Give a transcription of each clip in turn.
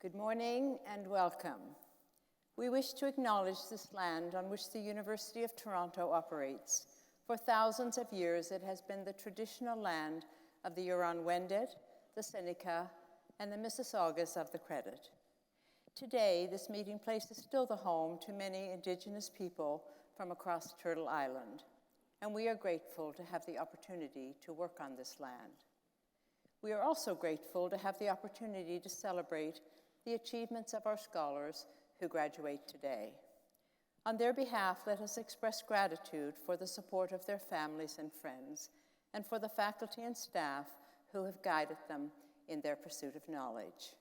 Good morning and welcome. We wish to acknowledge this land on which the University of Toronto operates. For thousands of years, it has been the traditional land of the Huron-Wendat, the Seneca, and the Mississaugas of the Credit. Today, this meeting place is still the home to many Indigenous people from across Turtle Island, and we are grateful to have the opportunity to work on this land. We are also grateful to have the opportunity to celebrate the achievements of our scholars who graduate today. On their behalf, let us express gratitude for the support of their families and friends, and for the faculty and staff who have guided them in their pursuit of knowledge.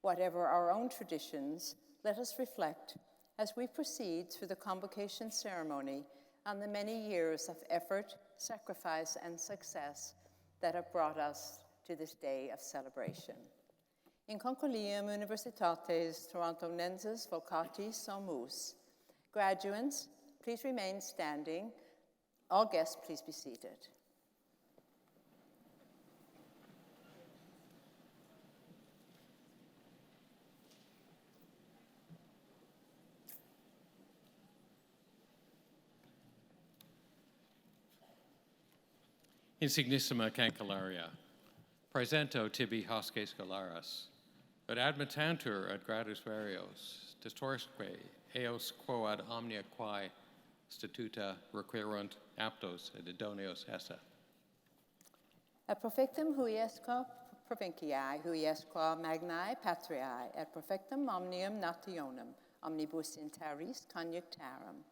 Whatever our own traditions, let us reflect as we proceed through the Convocation ceremony on the many years of effort, sacrifice, and success that have brought us to this day of celebration. In concilium universitates torontonenses vocatis somus. Graduands, please remain standing. All guests, please be seated. Insignissima cancelaria, praesento tibi hosce scholaris, but admittantur ad gradus varios, distorsque eos quo ad omnia quae statuta requirunt aptos et idoneos esse. Et profectum huiesque provinciae, huiesque magnae patriae, et profectum omnium nationem, omnibus interis conjunctarum.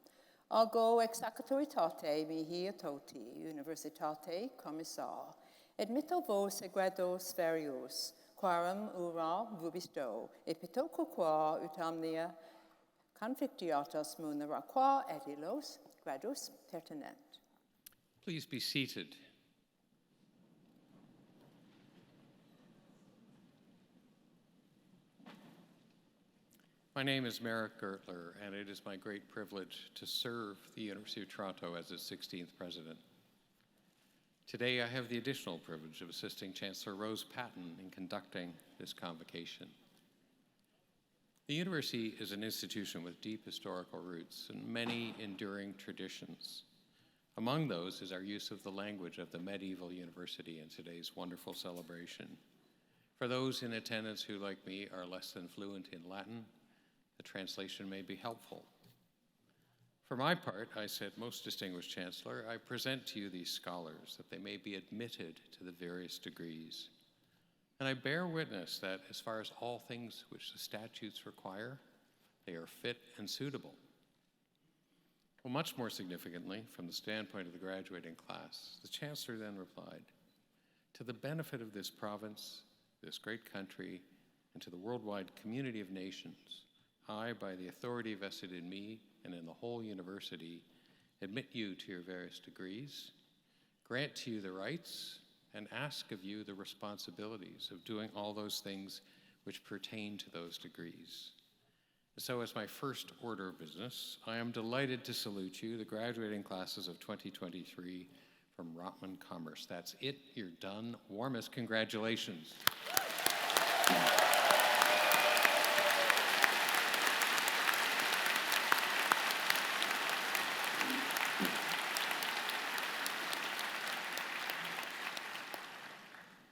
Algo ex acaturitate mihi toti, universitate commissar, et mitto vos egredos varios, quarum ura vubisto, et pitoque qua ut omnia conflictiatos munera qua et illos gradus pertinent. Please be seated. My name is Merrick Gertler, and it is my great privilege to serve the University of Toronto as its 16th president. Today, I have the additional privilege of assisting Chancellor Rose Patton in conducting this convocation. The university is an institution with deep historical roots and many enduring traditions. Among those is our use of the language of the medieval university in today's wonderful celebration. For those in attendance who, like me, are less than fluent in Latin, the translation may be helpful. For my part, I said, most distinguished Chancellor, I present to you these scholars that they may be admitted to the various degrees. And I bear witness that as far as all things which the statutes require, they are fit and suitable. Well, much more significantly, from the standpoint of the graduating class, the Chancellor then replied, to the benefit of this province, this great country, and to the worldwide community of nations, I, by the authority vested in me and in the whole university, admit you to your various degrees, grant to you the rights, and ask of you the responsibilities of doing all those things which pertain to those degrees. So as my first order of business, I am delighted to salute you, the graduating classes of 2023 from Rotman Commerce. That's it, you're done. Warmest congratulations.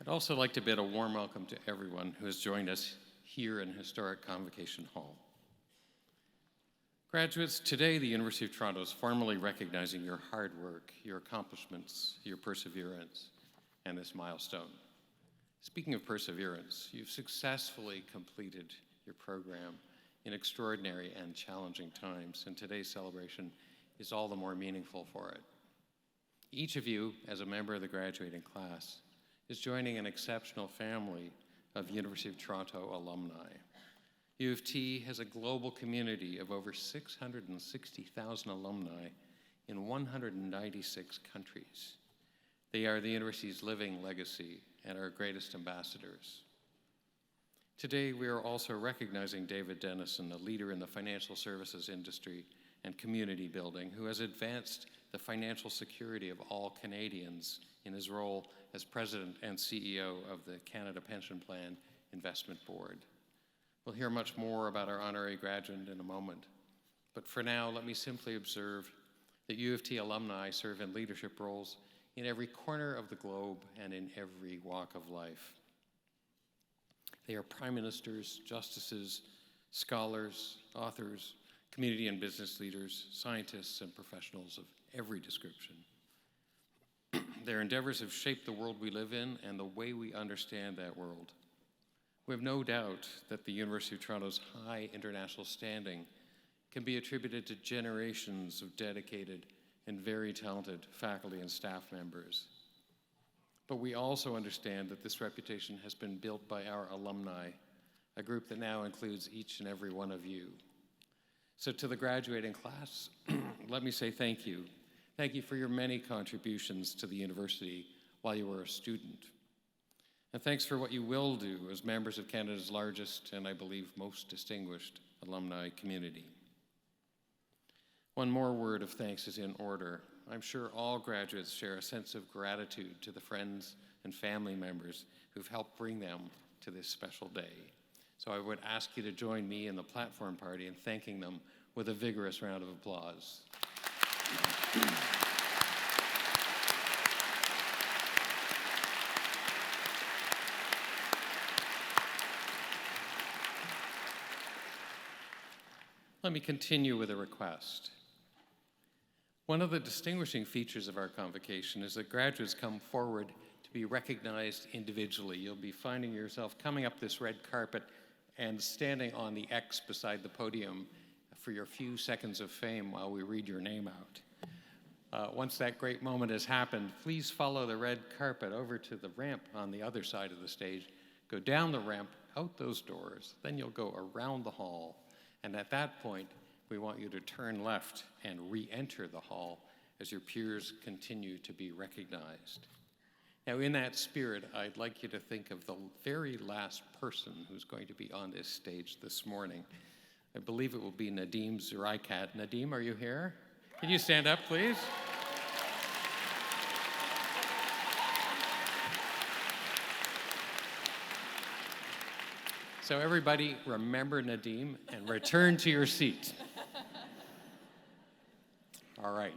I'd also like to bid a warm welcome to everyone who has joined us here in historic Convocation Hall. Graduates, today the University of Toronto is formally recognizing your hard work, your accomplishments, your perseverance, and this milestone. Speaking of perseverance, you've successfully completed your program in extraordinary and challenging times, and today's celebration is all the more meaningful for it. Each of you, as a member of the graduating class, is joining an exceptional family of University of Toronto alumni. U of T has a global community of over 660,000 alumni in 196 countries. They are the university's living legacy and our greatest ambassadors. Today, we are also recognizing David Denison, a leader in the financial services industry and community building, who has advanced the financial security of all Canadians in his role as President and CEO of the Canada Pension Plan Investment Board. We'll hear much more about our Honorary Graduand in a moment. But for now, let me simply observe that U of T alumni serve in leadership roles in every corner of the globe and in every walk of life. They are prime ministers, justices, scholars, authors, community and business leaders, scientists, and professionals of every description. Their endeavors have shaped the world we live in and the way we understand that world. We have no doubt that the University of Toronto's high international standing can be attributed to generations of dedicated and very talented faculty and staff members. But we also understand that this reputation has been built by our alumni, a group that now includes each and every one of you. So to the graduating class, let me say thank you. Thank you for your many contributions to the university while you were a student. And thanks for what you will do as members of Canada's largest and I believe most distinguished alumni community. One more word of thanks is in order. I'm sure all graduates share a sense of gratitude to the friends and family members who've helped bring them to this special day. So I would ask you to join me in the platform party in thanking them with a vigorous round of applause. Let me continue with a request. One of the distinguishing features of our convocation is that graduates come forward to be recognized individually. You'll be finding yourself coming up this red carpet and standing on the X beside the podium for your few seconds of fame while we read your name out. Once that great moment has happened, please follow the red carpet over to the ramp on the other side of the stage. Go down the ramp, out those doors, then you'll go around the hall. And at that point, we want you to turn left and re-enter the hall as your peers continue to be recognized. Now, in that spirit, I'd like you to think of the very last person who's going to be on this stage this morning. I believe it will be Nadim Zuraikat. Nadim, are you here? Can you stand up, please? So everybody, remember Nadim and return to your seat. All right.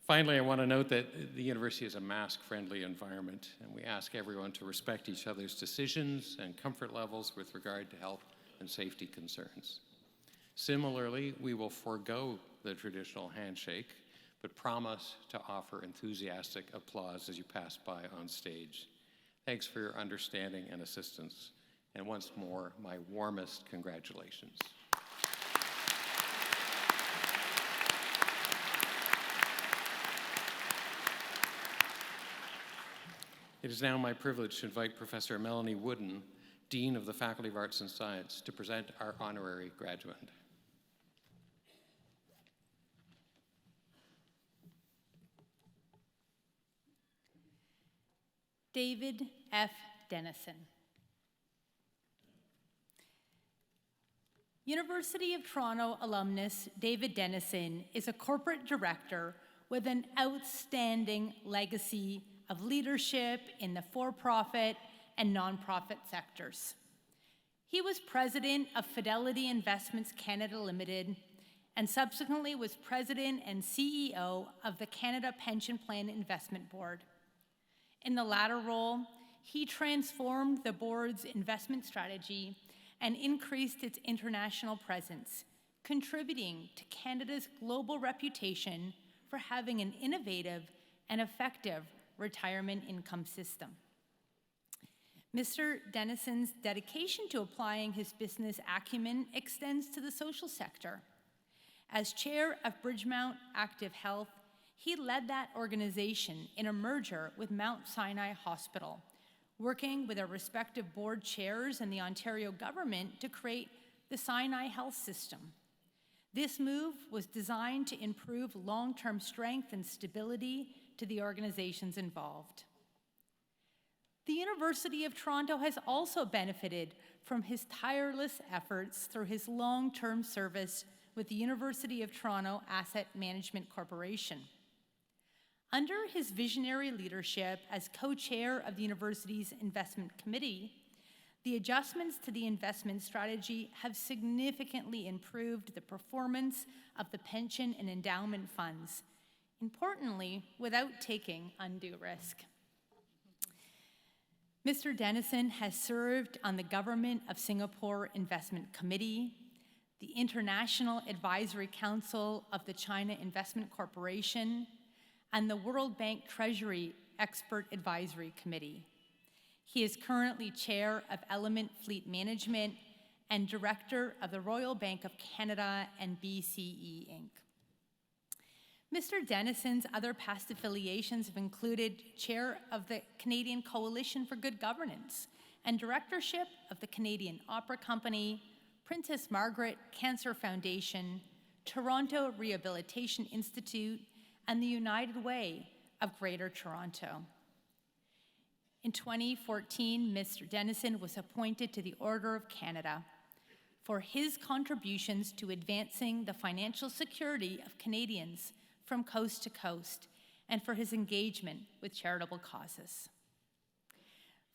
Finally, I want to note that the university is a mask-friendly environment, and we ask everyone to respect each other's decisions and comfort levels with regard to health and safety concerns. Similarly, we will forego the traditional handshake, but promise to offer enthusiastic applause as you pass by on stage. Thanks for your understanding and assistance. And once more, my warmest congratulations. It is now my privilege to invite Professor Melanie Wooden, Dean of the Faculty of Arts and Science, to present our Honorary Graduand. David F. Denison. University of Toronto alumnus David Denison is a corporate director with an outstanding legacy of leadership in the for-profit and nonprofit sectors. He was president of Fidelity Investments Canada Limited and subsequently was president and CEO of the Canada Pension Plan Investment Board. In the latter role, he transformed the board's investment strategy and increased its international presence, contributing to Canada's global reputation for having an innovative and effective retirement income system. Mr. Denison's dedication to applying his business acumen extends to the social sector. As chair of Bridgemount Active Health, he led that organization in a merger with Mount Sinai Hospital, working with our respective board chairs and the Ontario government to create the Sinai Health System. This move was designed to improve long-term strength and stability to the organizations involved. The University of Toronto has also benefited from his tireless efforts through his long-term service with the University of Toronto Asset Management Corporation. Under his visionary leadership as co-chair of the university's investment committee, the adjustments to the investment strategy have significantly improved the performance of the pension and endowment funds, importantly, without taking undue risk. Mr. Denison has served on the Government of Singapore Investment Committee, the International Advisory Council of the China Investment Corporation, and the World Bank Treasury Expert Advisory Committee. He is currently chair of Element Fleet Management and director of the Royal Bank of Canada and BCE Inc. Mr. Denison's other past affiliations have included chair of the Canadian Coalition for Good Governance and directorship of the Canadian Opera Company, Princess Margaret Cancer Foundation, Toronto Rehabilitation Institute, and the United Way of Greater Toronto. In 2014, Mr. Denison was appointed to the Order of Canada for his contributions to advancing the financial security of Canadians from coast to coast, and for his engagement with charitable causes.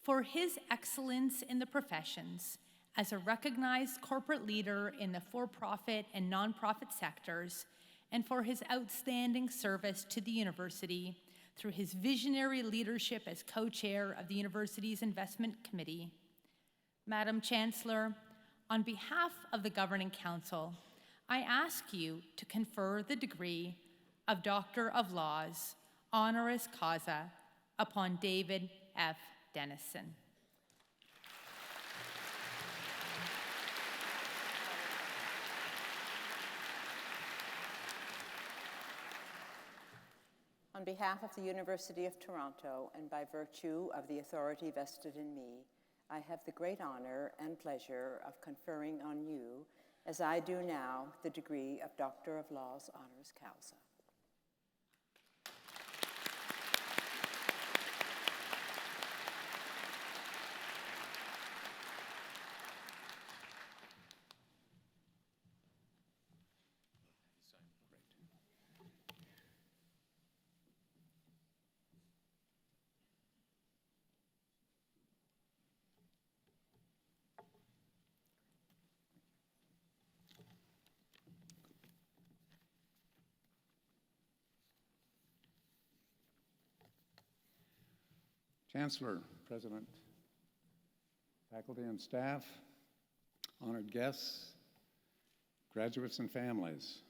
For his excellence in the professions, as a recognized corporate leader in the for-profit and nonprofit sectors, and for his outstanding service to the university through his visionary leadership as co-chair of the university's investment committee. Madam Chancellor, on behalf of the Governing Council, I ask you to confer the degree of Doctor of Laws, honoris causa, upon David F. Denison. On behalf of the University of Toronto, and by virtue of the authority vested in me, I have the great honor and pleasure of conferring on you, as I do now, the degree of Doctor of Laws, honoris causa. Chancellor, President, faculty and staff, honored guests, graduates and families.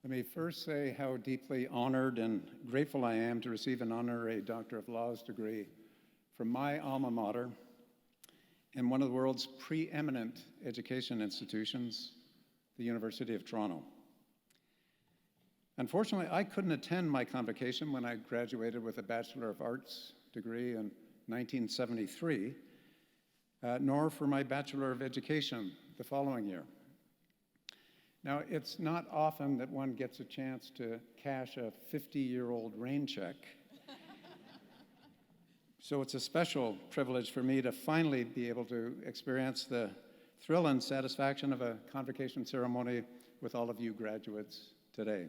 Let me first say how deeply honored and grateful I am to receive an honorary Doctor of Laws degree from my alma mater and one of the world's preeminent education institutions, the University of Toronto. Unfortunately, I couldn't attend my convocation when I graduated with a Bachelor of Arts degree in 1973, nor for my Bachelor of Education the following year. Now, it's not often that one gets a chance to cash a 50-year-old rain check. So it's a special privilege for me to finally be able to experience the thrill and satisfaction of a convocation ceremony with all of you graduates today.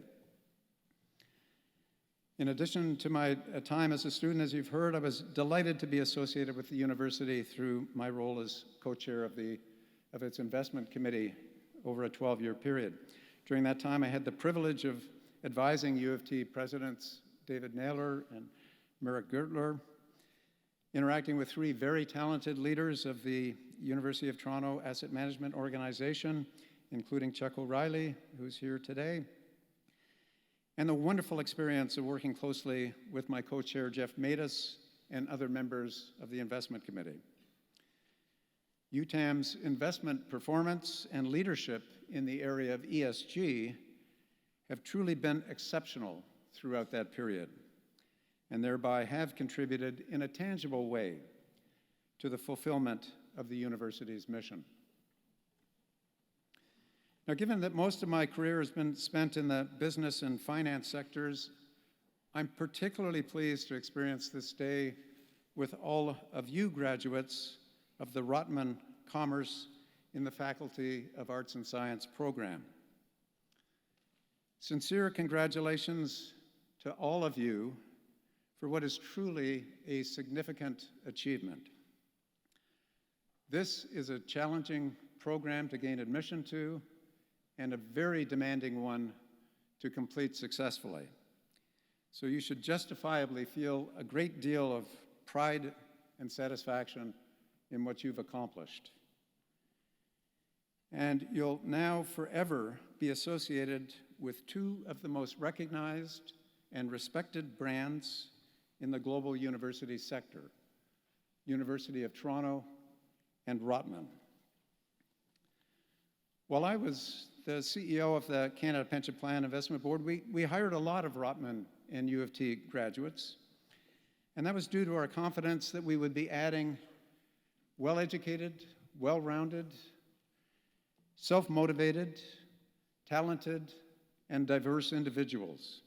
In addition to my time as a student, as you've heard, I was delighted to be associated with the university through my role as co-chair of its investment committee over a 12-year period. During that time, I had the privilege of advising U of T presidents David Naylor and Merrick Gertler, interacting with three very talented leaders of the University of Toronto Asset Management Organization, including Chuck O'Reilly, who's here today, and the wonderful experience of working closely with my co-chair, Jeff Matus, and other members of the investment committee. UTAM's investment performance and leadership in the area of ESG have truly been exceptional throughout that period, and thereby have contributed in a tangible way to the fulfillment of the university's mission. Now, given that most of my career has been spent in the business and finance sectors, I'm particularly pleased to experience this day with all of you graduates of the Rotman Commerce in the Faculty of Arts and Science program. Sincere congratulations to all of you for what is truly a significant achievement. This is a challenging program to gain admission to and a very demanding one to complete successfully. So you should justifiably feel a great deal of pride and satisfaction in what you've accomplished. And you'll now forever be associated with two of the most recognized and respected brands in the global university sector, University of Toronto and Rotman. While I was the CEO of the Canada Pension Plan Investment Board, we hired a lot of Rotman and U of T graduates, and that was due to our confidence that we would be adding well-educated, well-rounded, self-motivated, talented, and diverse individuals.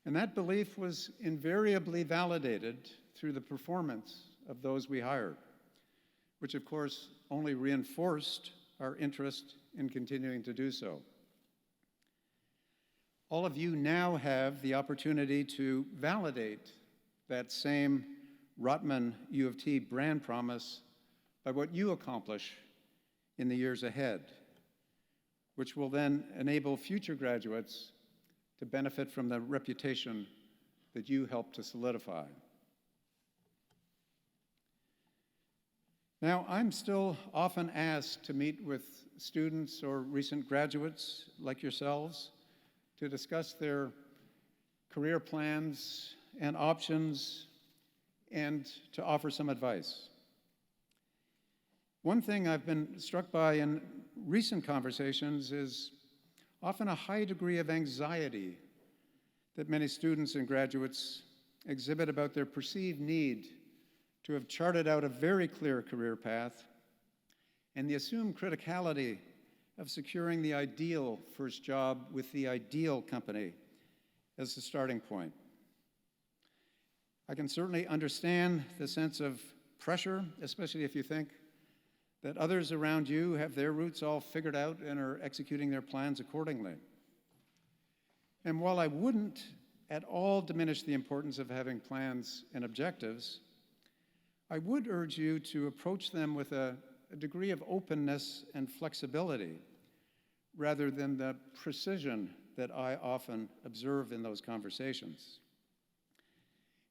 And that belief was invariably validated through the performance of those we hired, which of course only reinforced our interest in continuing to do so. All of you now have the opportunity to validate that same Rotman U of T brand promise by what you accomplish in the years ahead, which will then enable future graduates to benefit from the reputation that you helped to solidify. Now, I'm still often asked to meet with students or recent graduates like yourselves to discuss their career plans and options and to offer some advice. One thing I've been struck by in recent conversations is often a high degree of anxiety that many students and graduates exhibit about their perceived need to have charted out a very clear career path and the assumed criticality of securing the ideal first job with the ideal company as the starting point. I can certainly understand the sense of pressure, especially if you think that others around you have their routes all figured out and are executing their plans accordingly. And while I wouldn't at all diminish the importance of having plans and objectives, I would urge you to approach them with a degree of openness and flexibility rather than the precision that I often observe in those conversations.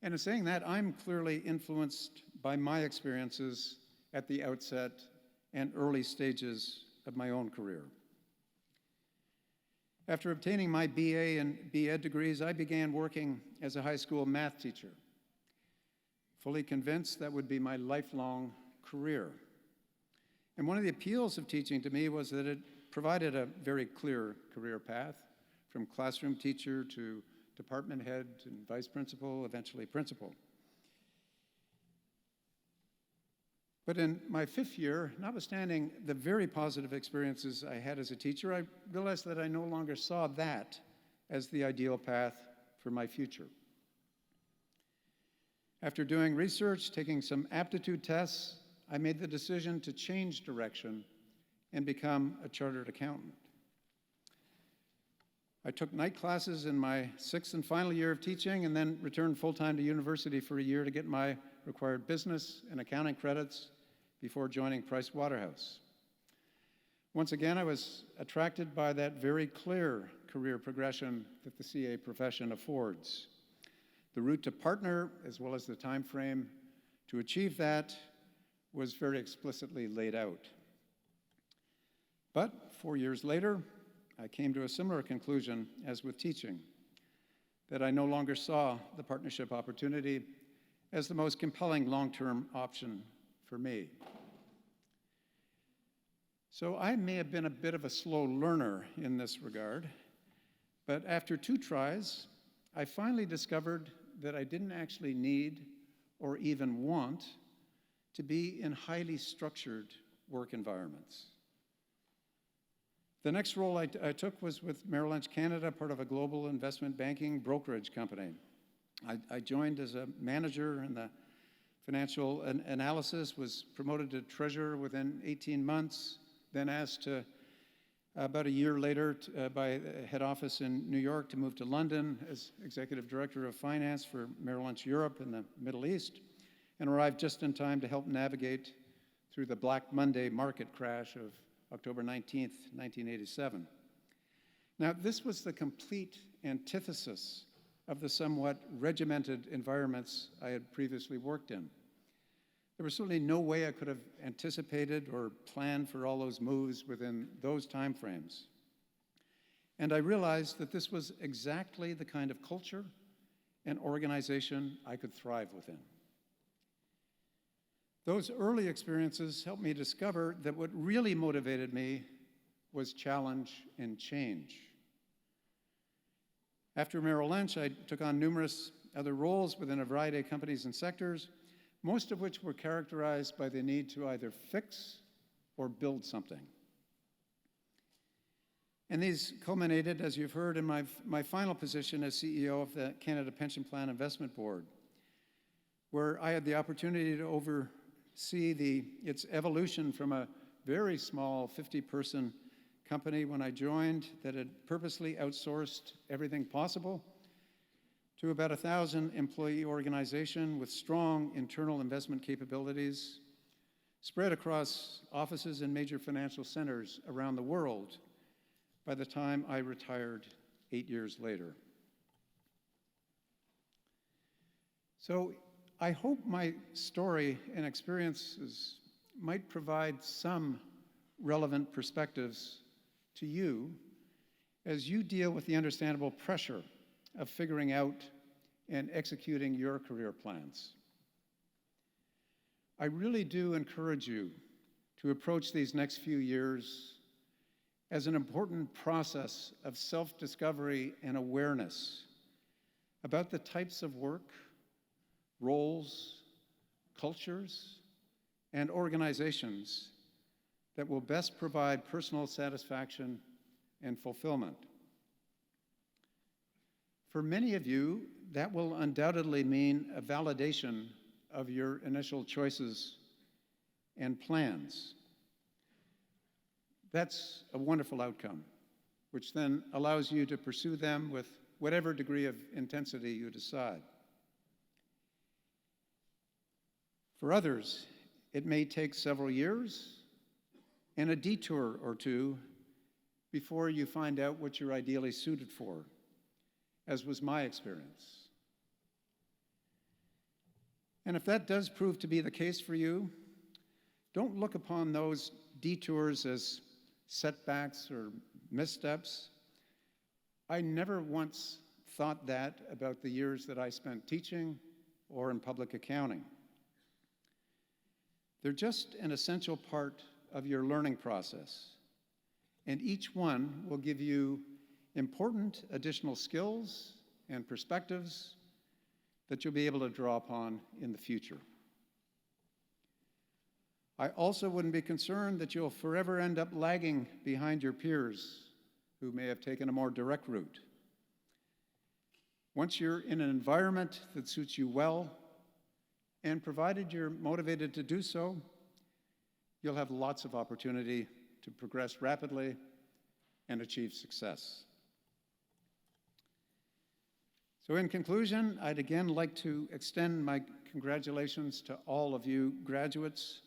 And in saying that, I'm clearly influenced by my experiences at the outset and early stages of my own career. After obtaining my BA and BEd degrees, I began working as a high school math teacher, fully convinced that would be my lifelong career. And one of the appeals of teaching to me was that it provided a very clear career path, from classroom teacher to department head and vice principal, eventually principal. But in my 5th year, notwithstanding the very positive experiences I had as a teacher, I realized that I no longer saw that as the ideal path for my future. After doing research, taking some aptitude tests, I made the decision to change direction and become a chartered accountant. I took night classes in my 6th and final year of teaching and then returned full-time to university for a year to get my required business and accounting credits before joining Price Waterhouse. Once again, I was attracted by that very clear career progression that the CA profession affords. The route to partner, as well as the time frame to achieve that, was very explicitly laid out. But 4 years later, I came to a similar conclusion as with teaching, that I no longer saw the partnership opportunity as the most compelling long-term option for me. So I may have been a bit of a slow learner in this regard, but after 2 tries, I finally discovered that I didn't actually need or even want to be in highly structured work environments. The next role I took was with Merrill Lynch Canada, part of a global investment banking brokerage company. I joined as a manager in the financial analysis, was promoted to treasurer within 18 months, then asked to, about a year later by head office in New York to move to London as executive director of finance for Merrill Lynch Europe and the Middle East, and arrived just in time to help navigate through the Black Monday market crash of October 19th, 1987. Now, this was the complete antithesis of the somewhat regimented environments I had previously worked in. There was certainly no way I could have anticipated or planned for all those moves within those timeframes. And I realized that this was exactly the kind of culture and organization I could thrive within. Those early experiences helped me discover that what really motivated me was challenge and change. After Merrill Lynch, I took on numerous other roles within a variety of companies and sectors, most of which were characterized by the need to either fix or build something. And these culminated, as you've heard, in my final position as CEO of the Canada Pension Plan Investment Board, where I had the opportunity to oversee its evolution from a very small 50-person company when I joined that had purposely outsourced everything possible to about 1,000 employee organization with strong internal investment capabilities spread across offices in major financial centers around the world by the time I retired 8 years later. So I hope my story and experiences might provide some relevant perspectives to you as you deal with the understandable pressure of figuring out and executing your career plans. I really do encourage you to approach these next few years as an important process of self-discovery and awareness about the types of work, roles, cultures, and organizations that will best provide personal satisfaction and fulfillment. For many of you, that will undoubtedly mean a validation of your initial choices and plans. That's a wonderful outcome, which then allows you to pursue them with whatever degree of intensity you decide. For others, it may take several years and a detour or two before you find out what you're ideally suited for, as was my experience. And if that does prove to be the case for you, don't look upon those detours as setbacks or missteps. I never once thought that about the years that I spent teaching or in public accounting. They're just an essential part of your learning process, and each one will give you important additional skills and perspectives that you'll be able to draw upon in the future. I also wouldn't be concerned that you'll forever end up lagging behind your peers who may have taken a more direct route. Once you're in an environment that suits you well, and provided you're motivated to do so, you'll have lots of opportunity to progress rapidly and achieve success. So in conclusion, I'd again like to extend my congratulations to all of you graduates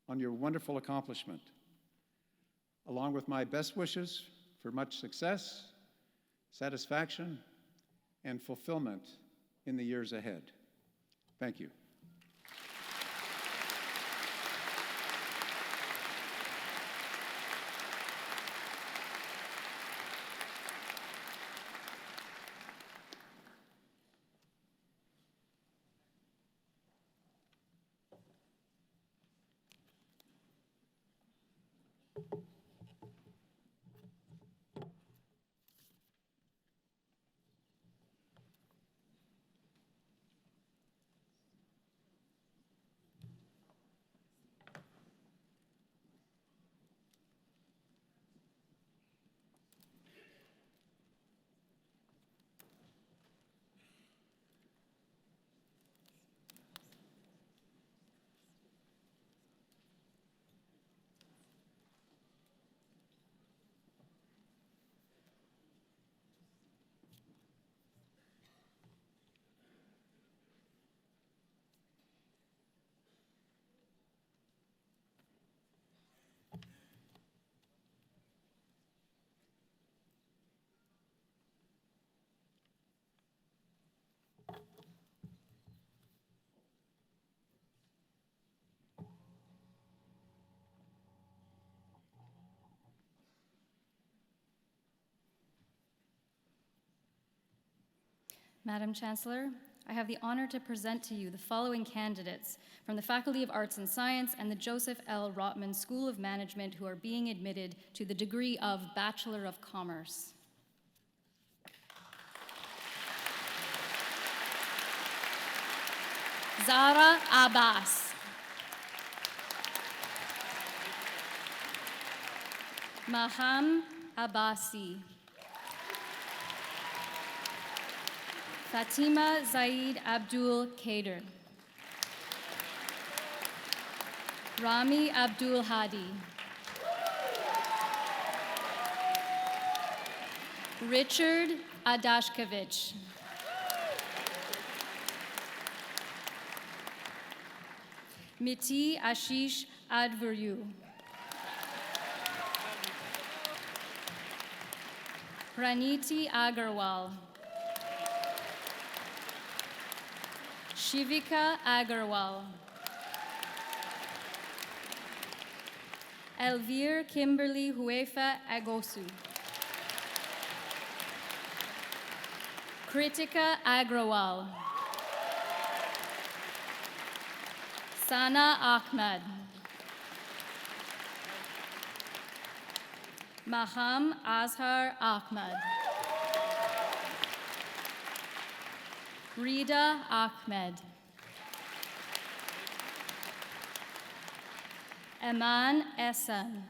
on your wonderful accomplishment, along with my best wishes for much success, satisfaction, and fulfillment in the years ahead. Thank you. Madam Chancellor, I have the honor to present to you the following candidates from the Faculty of Arts and Science and the Joseph L. Rotman School of Management who are being admitted to the degree of Bachelor of Commerce. Zara Abbas. Maham Abbasi. Fatima Zaid Abdul Kader. Rami Abdul Hadi. Richard Adashkevich. Miti Ashish Advaryu. Praniti Agarwal. Shivika Agarwal. Elvire Kimberly Huefa Agosu. Kritika Agrawal. Sana Ahmed. Maham Azhar Ahmed. Rida Ahmed. Eman Esan.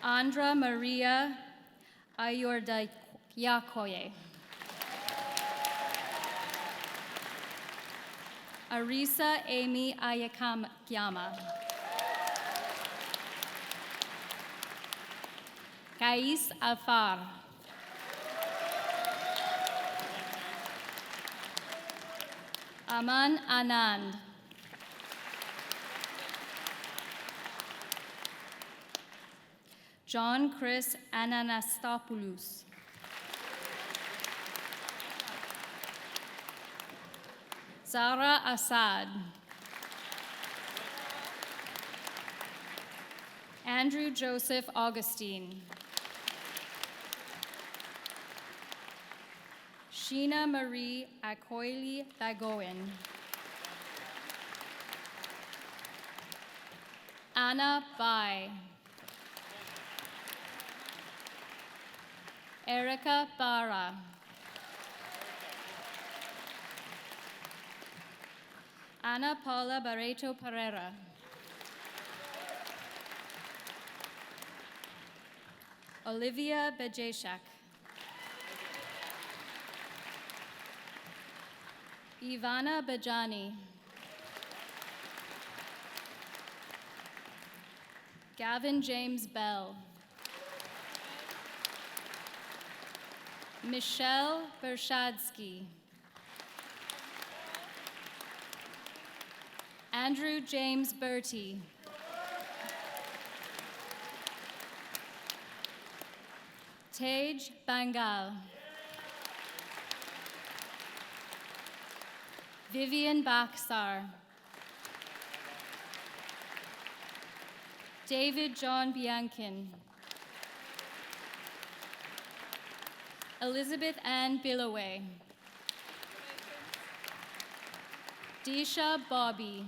Andra Maria Ayordayakoye. Arisa Amy Ayakyama. Kais Alfar. Aman Anand. John Chris Ananastopoulos. Zara Assad. Andrew Joseph Augustine. Sheena Marie Akoili Bagoin. Anna Bai. Erica Barra. Ana Paula Barreto Pereira. Olivia Bejeshak. Ivana Bajani. Gavin James Bell. Michelle Bershadsky. Andrew James Bertie. Tej Bangal. Vivian Baksar. David John Biankin. Elizabeth Ann Billoway. Disha Bobby.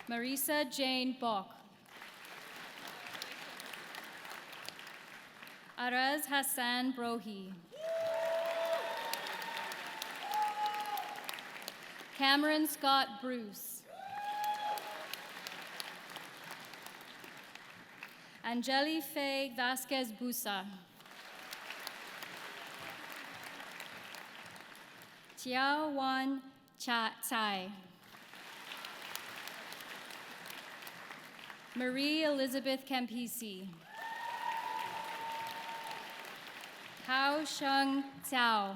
Marisa Jane Bock. Araz Hassan Brohi. Cameron Scott Bruce. Angeli Faye Vasquez Busa. Tiao Wan Tsai. Marie Elizabeth Campisi. Hao Sheng Cao.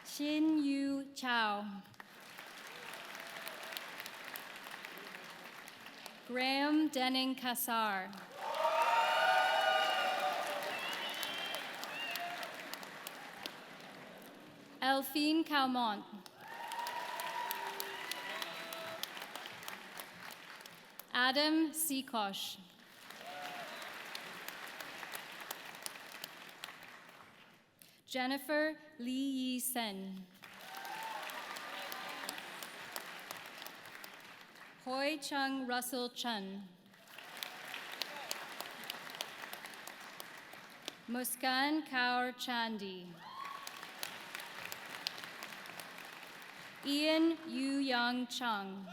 Xin Yu Chao. Graham Denning Kassar. Elphine Calmont. Adam Sekosh. Jennifer Lee Yi Sen. Hoi Chung Russell Chun. Muskan Kaur Chandi. Ian Yu Yang Chung.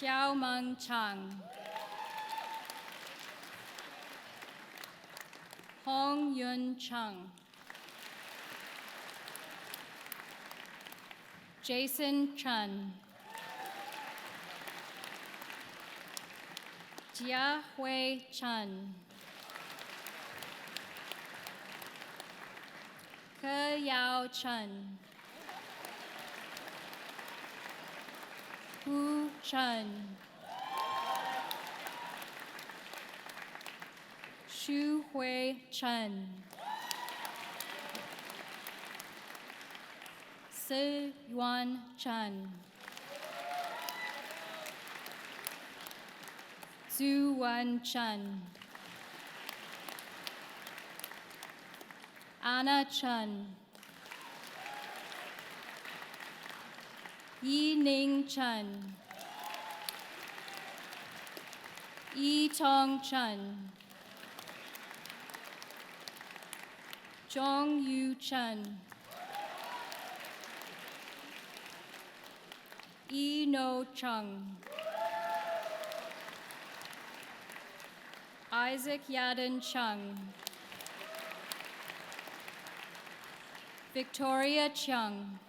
Xiao Meng Chang. Hong Yun Chung. Jason Chun. Jia Hui Chun. Ke Yao Chun. Hu Chun. Shu Hui Chun. Si Yuan Chun. Zhu Wan Chun. Anna Chun. Yi Ning Chun. Yi Tong Chun. Zhong Yu Chun. Yi No Chung. Isaac Yadin Chung. Victoria Chung.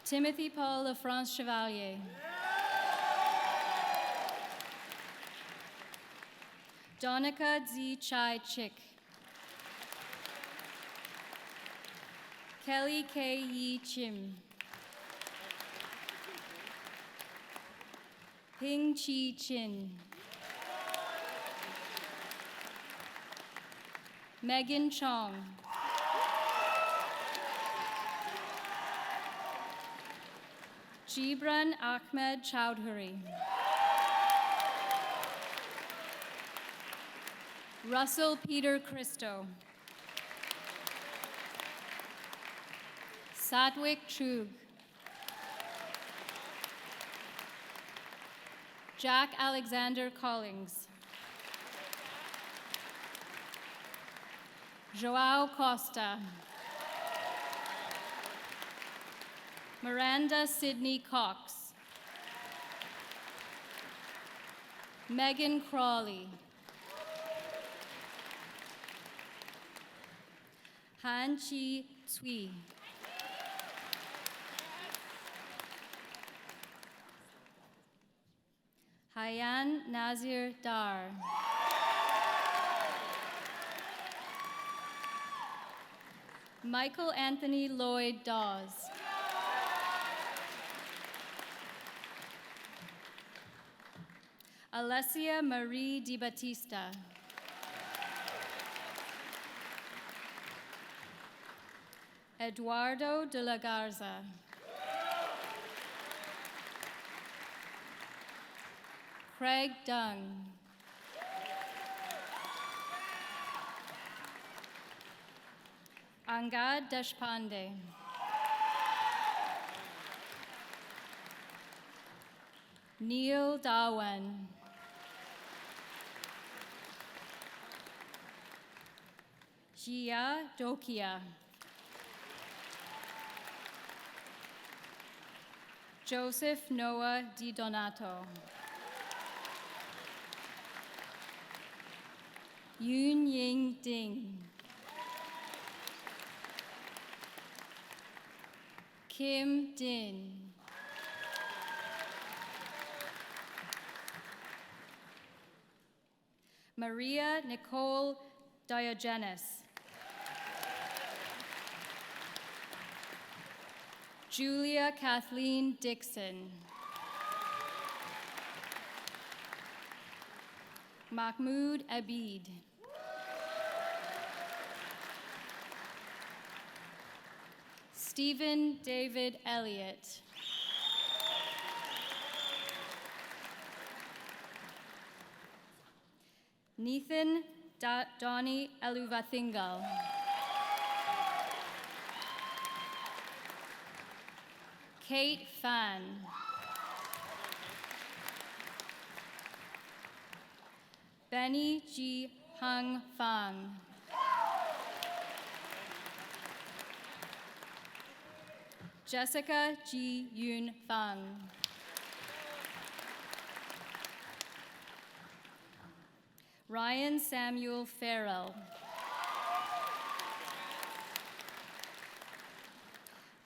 Timothy Paul LaFrance Chevalier. Donica Z. Chai Chick. Kelly K. Yi Chim. Ping Chi Chin. Megan Chong. Gibran Ahmed Chowdhury. Russell Peter Christo. Satwik Chug. Jack Alexander Collings. Joao Costa. Miranda Sidney Cox. Megan Crawley. Han Chi Tsui. Hayan Nazir Dar. Michael Anthony Lloyd Dawes. Alessia Marie Di Battista. Eduardo de la Garza. Craig Dung. Angad Deshpande. Neil Dawan. Jia Dokia. Joseph Noah Di Donato. Yoon Ying Ding. Kim Din. Maria Nicole Diogenes. Julia Kathleen Dixon. Mahmoud Abid. Stephen David Elliott. Nathan Donnie Eluvathingal. Kate Fan. Benny G. Hung Fang. Jessica G. Yun Fang. Ryan Samuel Farrell.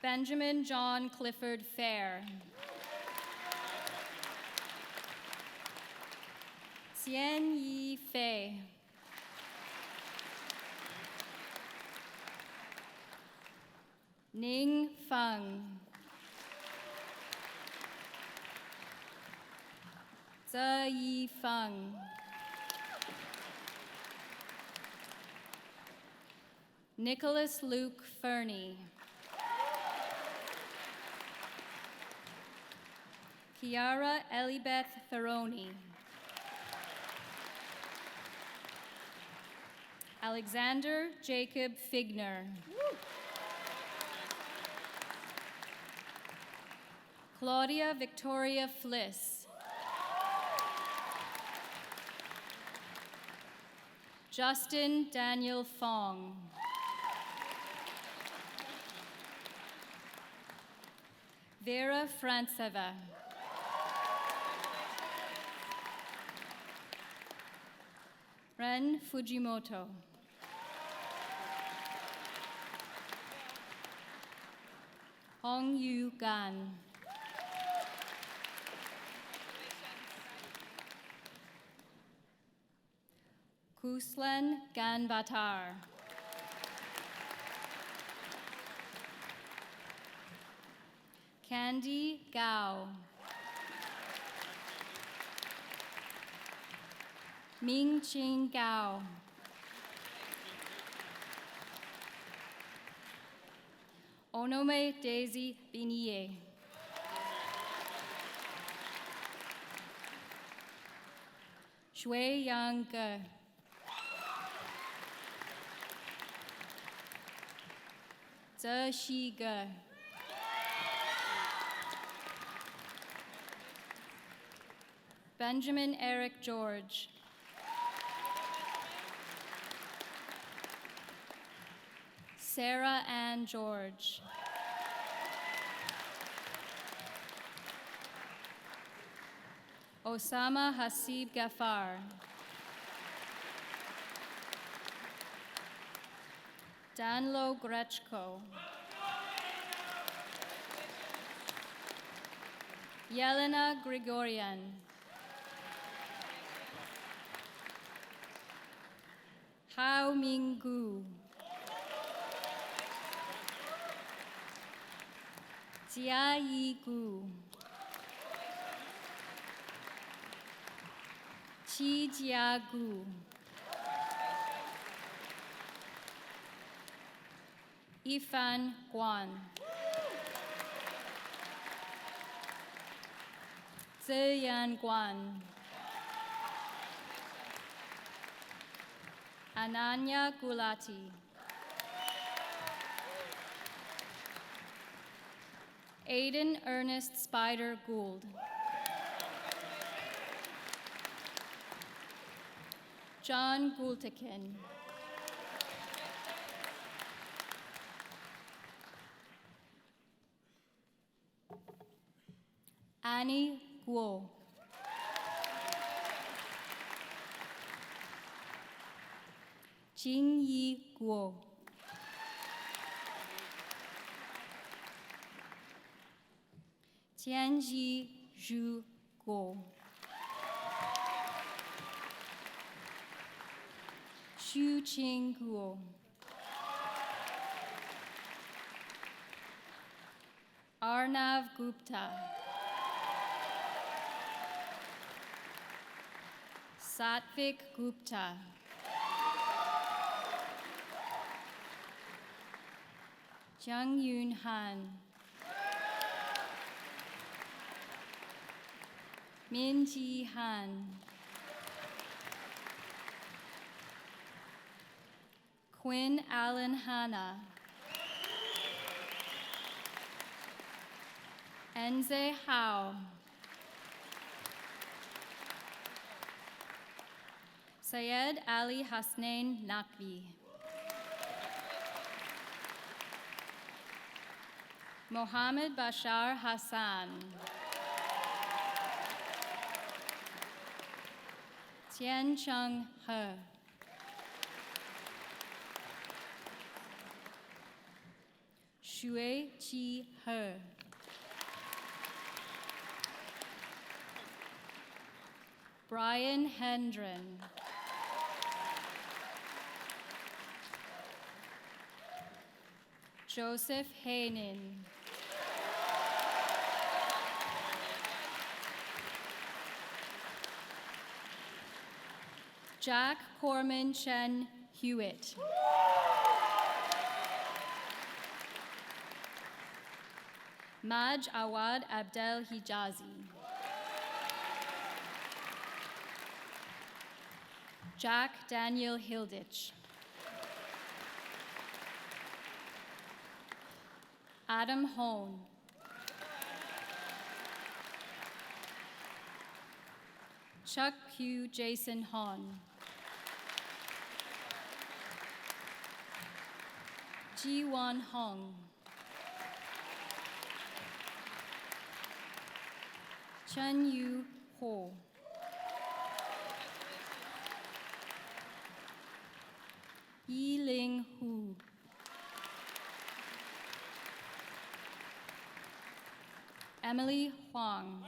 Benjamin John Clifford Fair. Xian Yi Fei. Ning Feng. Zhe Yi Feng. Nicholas Luke Fernie. Kiara Elibeth Ferroni. Alexander Jacob Figner. Claudia Victoria Fliss. Justin Daniel Fong. Vera Franceva. Ren Fujimoto. Hong Yu Gan. Kuslan Ganbatar. Candy Gao. Ming Ching Gao. Onome Daisy Biniye. Shui Yang Ge. Zhe Shi Ge. Benjamin Eric George. Sarah Ann George. Osama Hasib Ghaffar. Danlo Grechko. Yelena Grigorian. Hao Minggu. Jia Yi Gu. Qi Jia Gu. Ifan Guan. Ziyan Guan. Ananya Gulati. Aiden Ernest Spider Gould. John Goultekin. Annie Guo. Jing Yi Guo. Tianji Zhu Guo. Xu Qing Guo. Arnav Gupta. Satvik Gupta. Jung Yoon Han, Min Ji Han, Quinn Allen Hanna, Enze Hao, Syed Ali Hasnain Naqvi, Mohammed Bashar Hassan, Tian Chung He, Shui Chi He, Brian Hendren, Joseph Hainin, Jack Corman Chen Hewitt, Maj Awad Abdel Hijazi, Jack Daniel Hilditch, Adam Hone, Chuck Q. Jason Hon, Ji Wan Hong, Chen Yu Ho, Yi Ling Hu, Emily Huang,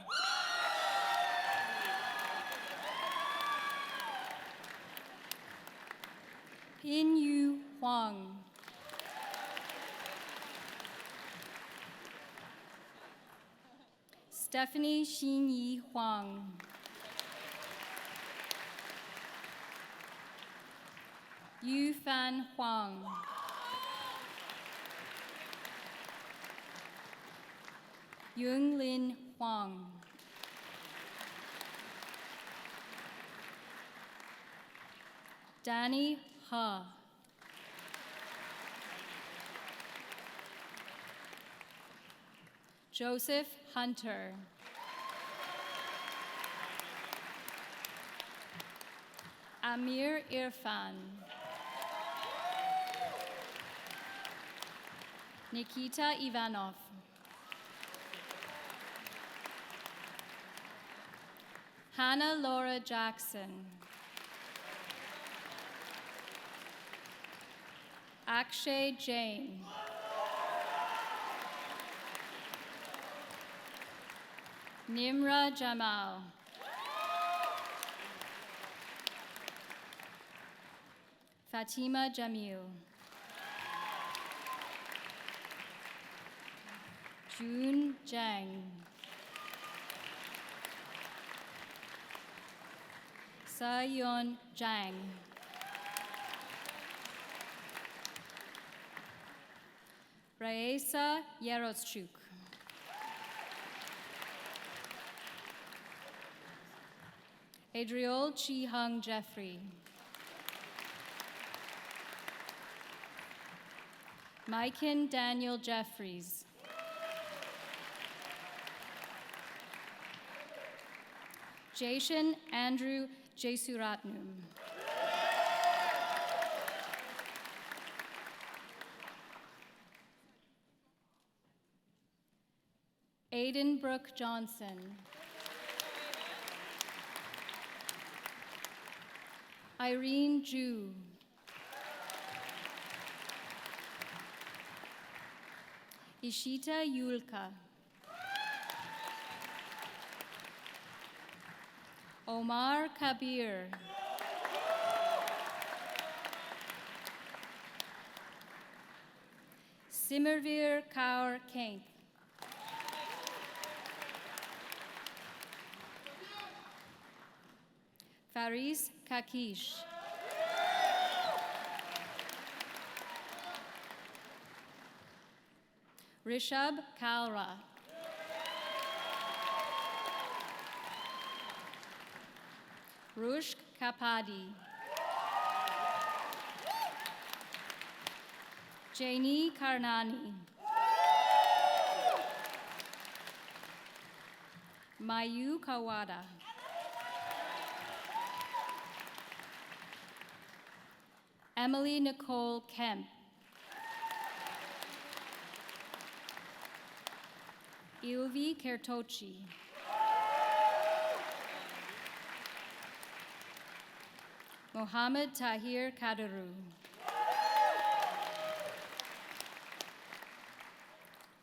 Pin Yu Huang, Stephanie Xinyi Huang, Yu Fan Huang, Yung Lin Huang, Danny He, Joseph Hunter, Amir Irfan, Nikita Ivanov, Hannah Laura Jackson, Akshay Jain, Nimra Jamal, Fatima Jamil, June Zhang, Sayon Zhang, Raisa Yarostchuk, Adriol Chi-Hung Jeffrey, Maikin Daniel Jeffries, Jashan Andrew Jesuratnam, Aiden Brooke Johnson, Irene Ju, Ishita Yulka, Omar Kabir, Simmerveer Kaur Kainth, Faris Kakish, Rishabh Kalra. Rushk Kapadi. Jani Karnani. Mayu Kawada. Emily Nicole Kemp. Ilvi Kertochi. Mohammed Tahir Kadaru.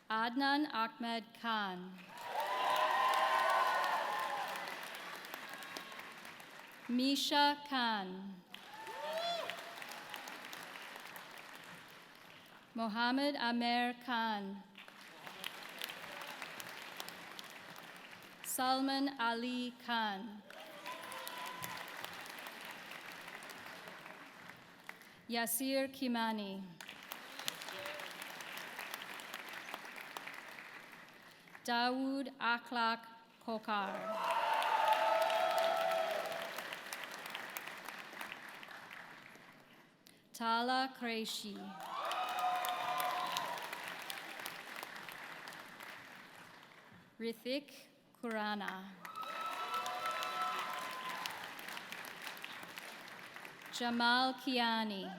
Adnan Ahmed Khan. Misha Khan. Mohammed Amer Khan. Salman Ali Khan. Yasir Kimani. Dawood Akhlaq Kokar. Tala Qureshi. Rithik Kurana. Jamal Kiani.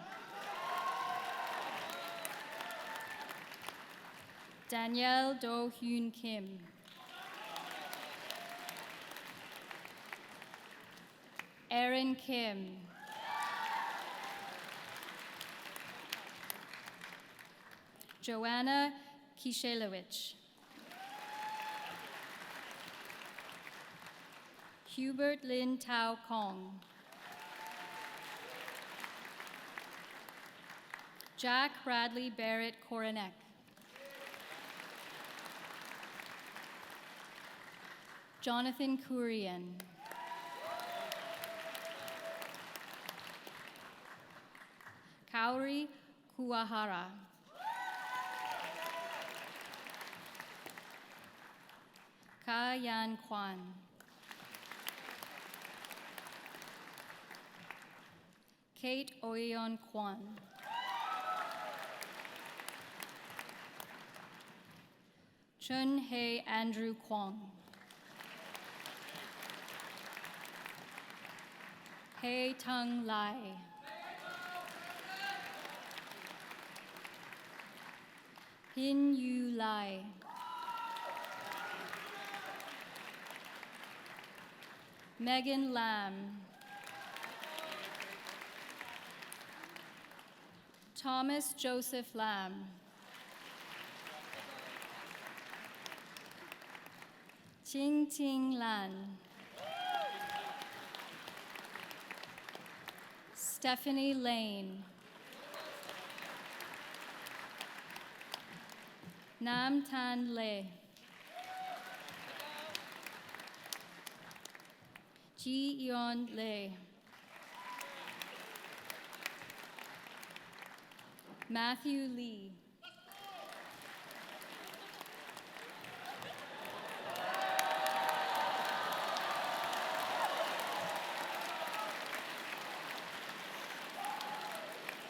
Danielle Do Hyun Kim. Erin Kim. Joanna Kishelowicz. Hubert Lin Tao Kong. Jack Bradley Barrett Koronek. Jonathan Kurian. Kauri Kuwahara. Ka Yan Kwan. Kate Oyeon Kwan. Chun Hei Andrew Kwong. Hei Tung Lai. Hin Yu Lai. Megan Lam. Thomas Joseph Lam. Ting Ting Lan. Stephanie Lane. Nam Tan Le. Ji Yeon Le. Matthew Lee.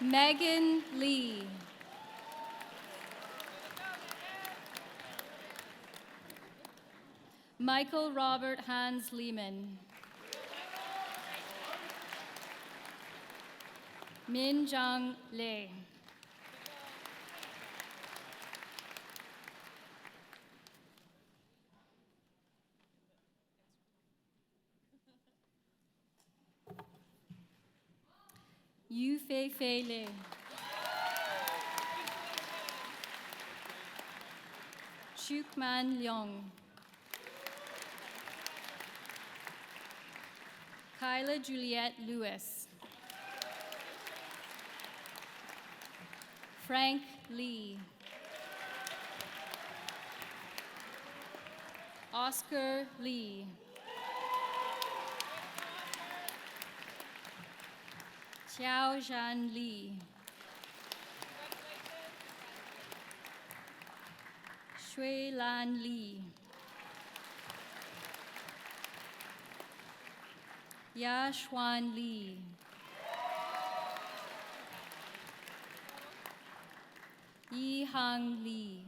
Megan Lee. Michael Robert Hans Lehman. Min Jang Le. Yu Fei Fei Le. Chukman Leong. Kyla Juliette Lewis. Frank Lee. Oscar Lee. Xiao Zhan Li. Shui Lan Li. Ya Xuan Li. Yi Hang Li.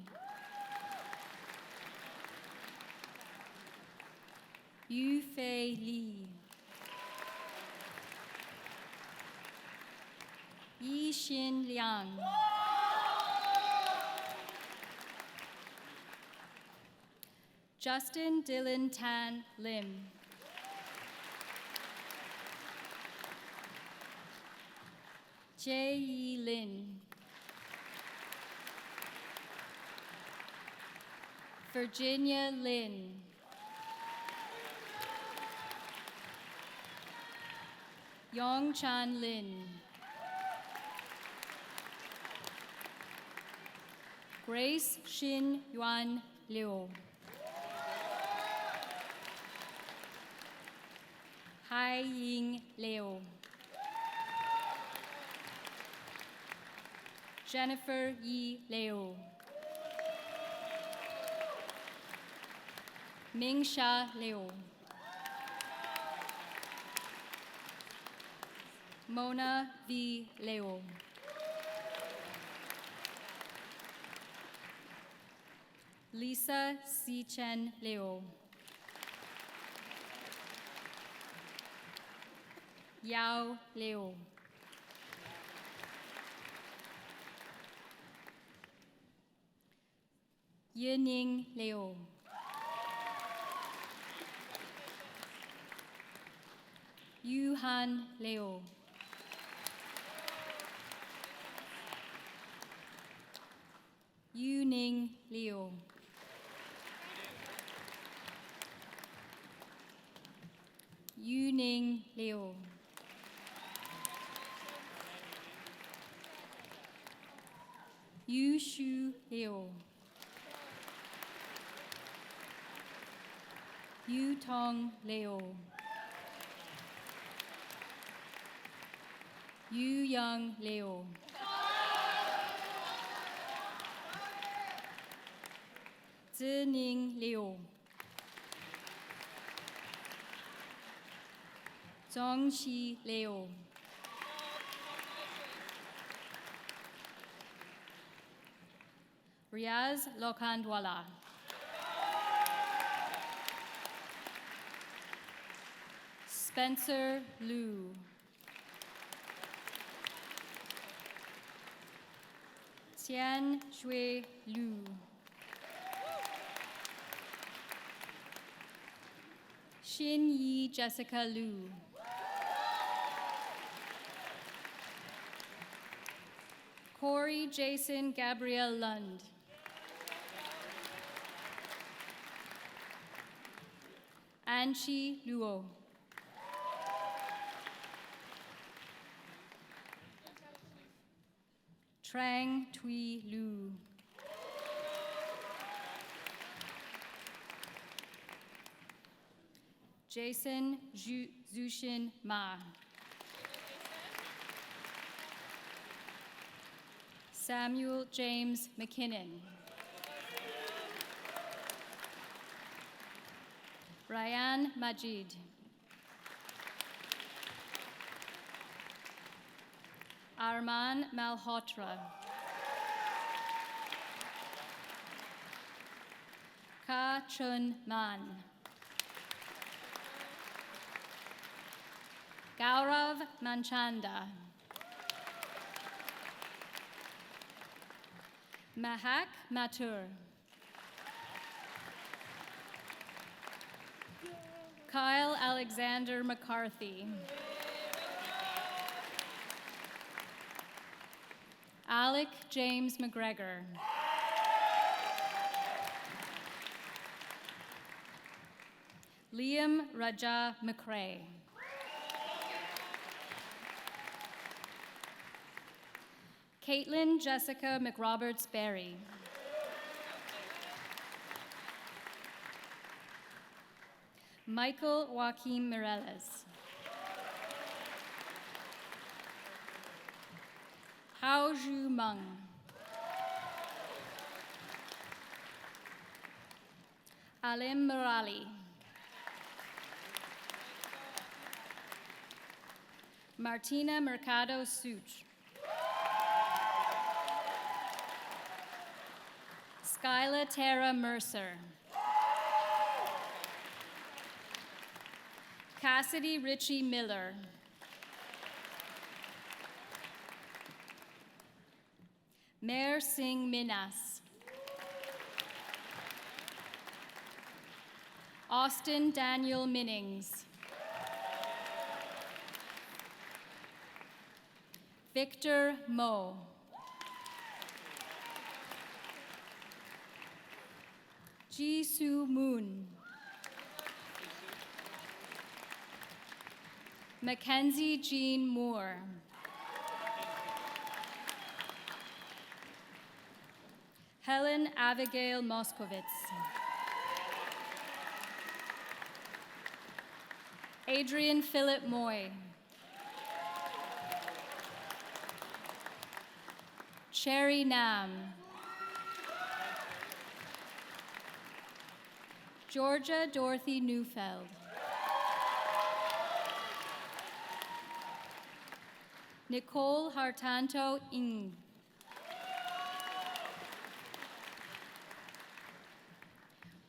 Yu Fei Li. Yi Xin Liang. Justin Dylan Tan Lim. Jie Yi Lin. Virginia Lin. Yong Chan Lin. Grace Xin Yuan Liu. Hai Ying Liu. Jennifer Yi Liu. Mingsha Liu. Mona V. Liu. Lisa Si Chen Liu. Yao Liu. Yining Liu. Yuhan Liu. Yuning Liu. Yuning Liu. Yushu Liu. Yutong Liu. Yu Young Liu. Zining Liu. Zhongxi Liu. Riaz Lokhandwala. Spencer Liu. Xian Shui Liu. Xin Yi Jessica Liu. Corey Jason Gabriel Lund. Anchi Luo. Trang Tui Lu. Jason Zushin Ma. Samuel James McKinnon. Ryan Majid. Arman Malhotra. Ka Chun Man. Gaurav Manchanda. Mahak Mathur. Kyle Alexander McCarthy. Alec James McGregor. Liam Raja McRae. Caitlin Jessica McRoberts Berry. Michael Joaquim Mireles. Hao Zhu Meng. Alim Murali. Martina Mercado Such. Skyla Tara Mercer. Cassidy Ritchie Miller. Mer Singh Minas. Austin Daniel Minnings. Victor Mo. Jisoo Moon. Mackenzie Jean Moore. Helen Abigail Moskowitz. Adrian Philip Moy. Cherry Nam. Georgia Dorothy Neufeld. Nicole Hartanto Ng.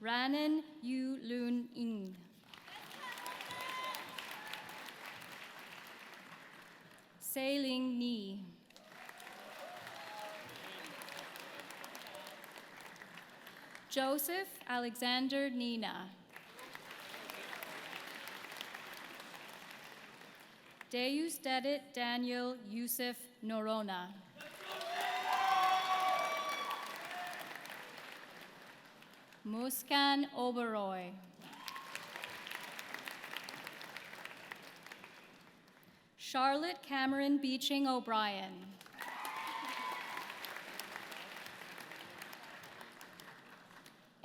Ranan Yu Lun Ng. Sailing Ni. Joseph Alexander Nina. Deus Dedit Daniel Yusuf Norona. Muskan Oberoi. Charlotte Cameron Beeching O'Brien.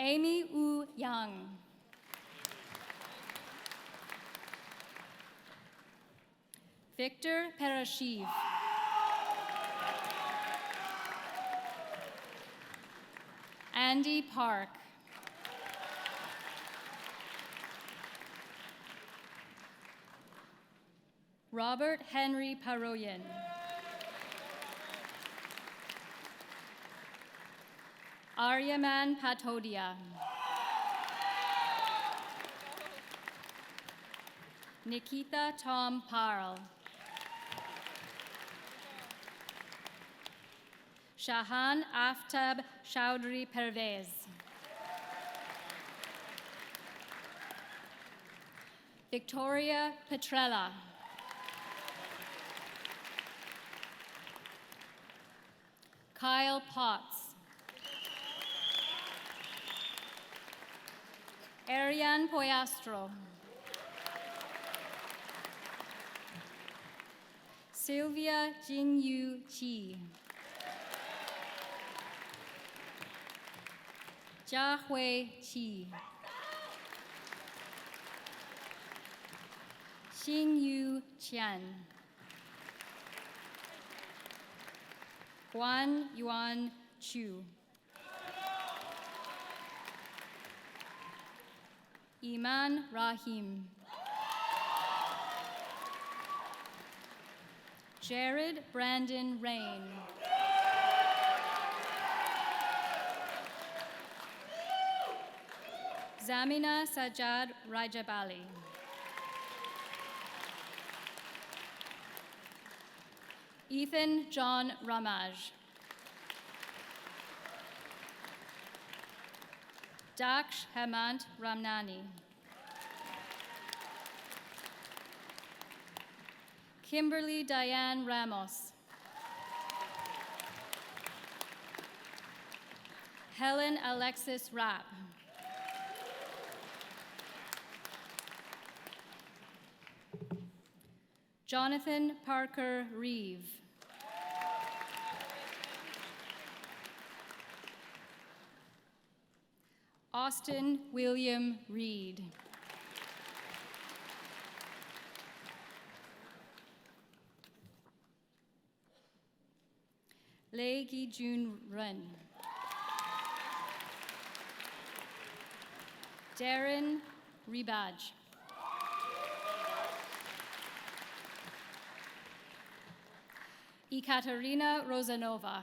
Amy Wu Yang. Victor Perashiv. Andy Park. Robert Henry Paroyan. Aryaman Patodia. Nikita Tom Parl. Shahan Aftab Chowdhury Pervez. Victoria Petrella. Kyle Potts. Ariane Poyastro. Sylvia Jingyu Chi. Jiahui Qi. Xingyu Qian. Guan Yuan Chu. Iman Rahim. Jared Brandon Rain. Zamina Sajad Rajabali. Ethan John Ramaj. Daksh Hemant Ramnani. Kimberly Diane Ramos. Helen Alexis Rapp. Jonathan Parker Reeve. Austin William Reed. Lei Gi-jun Ren. Darren Rebadge. Ekaterina Rosanova.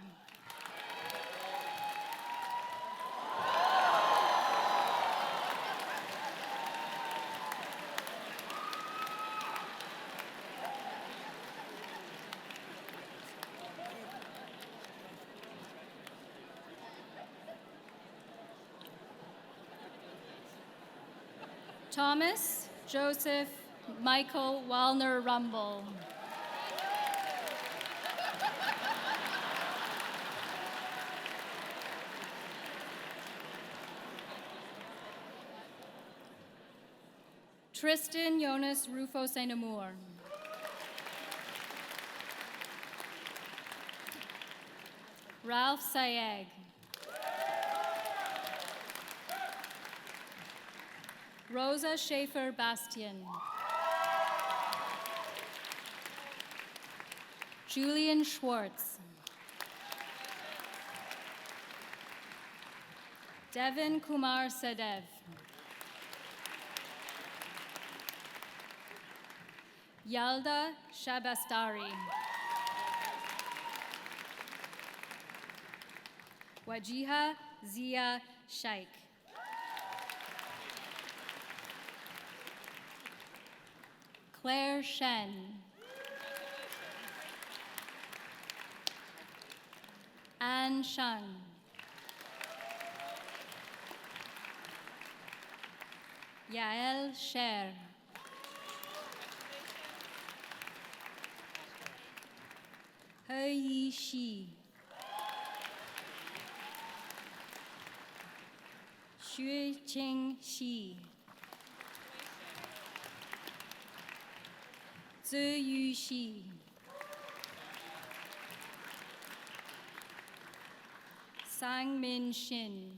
Thomas Joseph Michael Wallner Rumble. Tristan Jonas Rufo St. Amour. Ralph Sayeg. Rosa Schaefer Bastian. Julian Schwartz. Devin Kumar Sadev. Yalda Shabastari. Wajiha Zia Shaikh. Claire Shen. Anne Shun. Yael Sher. He Yi Shi. Xue Qing Xi. Zhe Yu Xi. Sang Min Shin.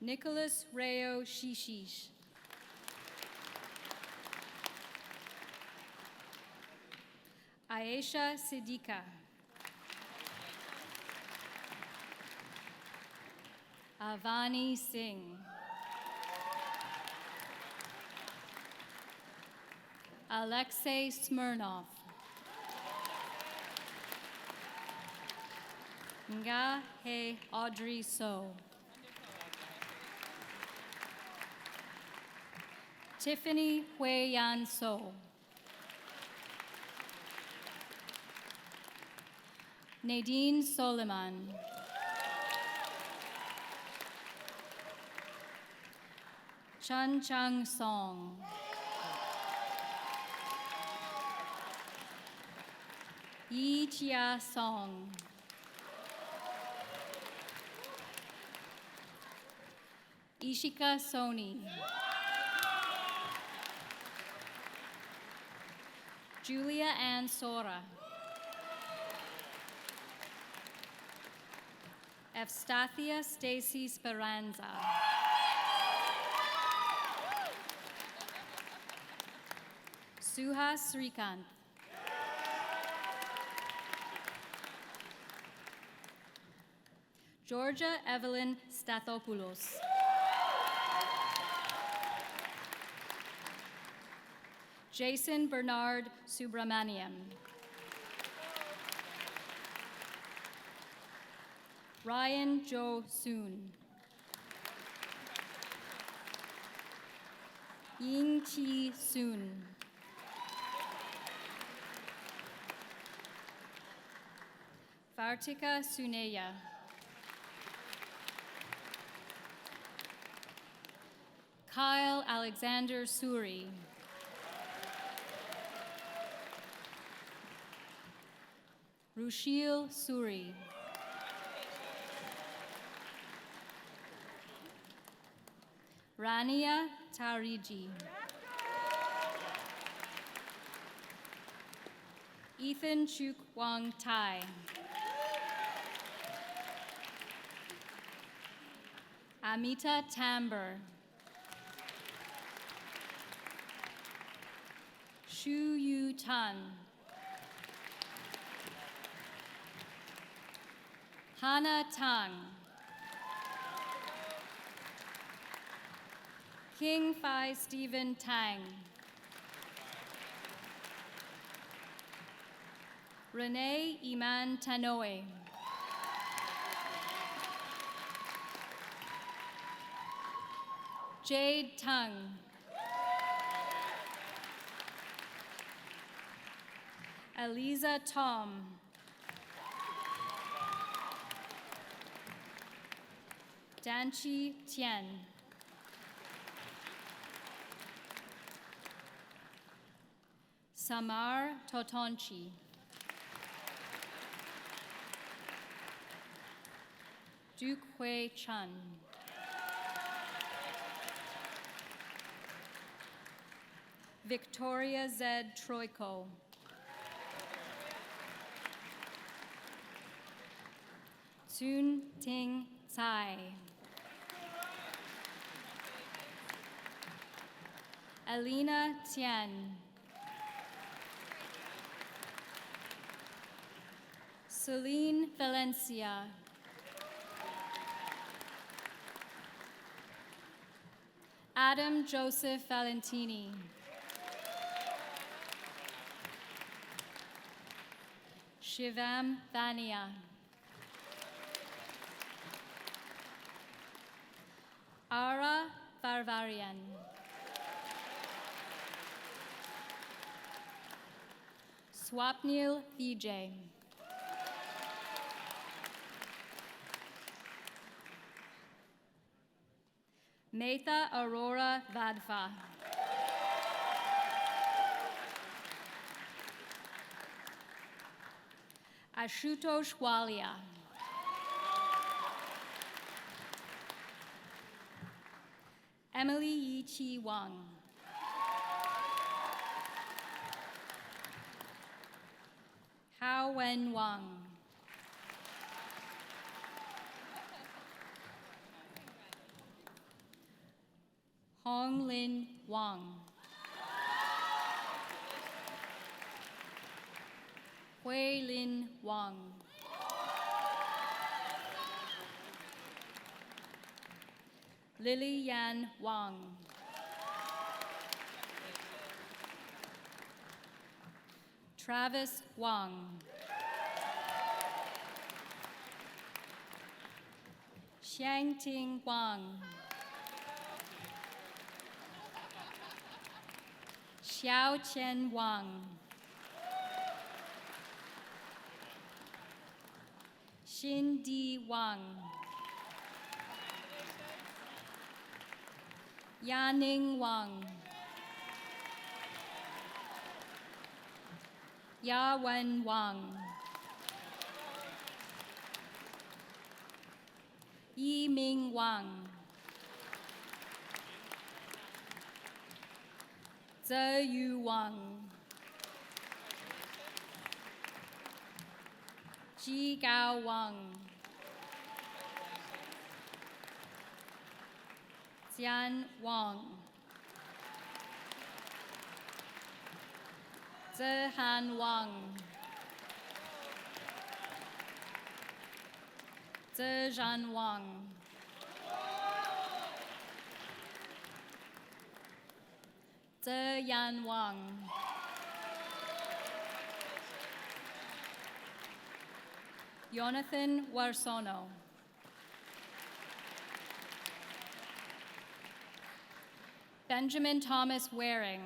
Nicholas Rayo Shishish. Aisha Siddiqa. Avani Singh. Alexei Smirnov. Nga He Audrey So. Tiffany Hui Yan So. Nadine Soliman. Chun Chung Song. Yi Chia Song. Ishika Soni. Julia Ann Sora. Evstathia Stacy Speranza. Suha Srikanth. Georgia Evelyn Stathopoulos. Jason Bernard Subramaniam. Ryan Jo Soon. Ying Chi Soon. Vartika Suneya. Kyle Alexander Suri. Rushil Suri. Rania Tariji. Ethan Chuk Wang Tai. Amita Tamber. Shu Yu Tan. Hannah Tang. King Phai Stephen Tang. Renee Iman Tanoe. Jade Tung. Eliza Tom. Danchi Tian. Samar Totonchi. Dukhui Chun. Victoria Z. Troiko. Tsun Ting Tsai. Alina Tian. Celine Valencia. Adam Joseph Valentini. Shivam Vania. Ara Varvarian. Swapnil Vijay. Metha Aurora Vadva. Ashutosh Walia. Emily Yi Chi Wang. Hao Wen Wang. Hong Lin Wang. Hui Lin Wang. Lily Yan Wang. Travis Wang. Xiangting Wang. Xiao Chen Wang. Xin Di Wang. Yaning Wang. Yawen Wang. Yiming Wang. Zeyu Wang. Ji Gao Wang. Xian Wang. Zehan Wang. Zhejan Wang. Zeyan Wang. Jonathan Warsono. Benjamin Thomas Waring.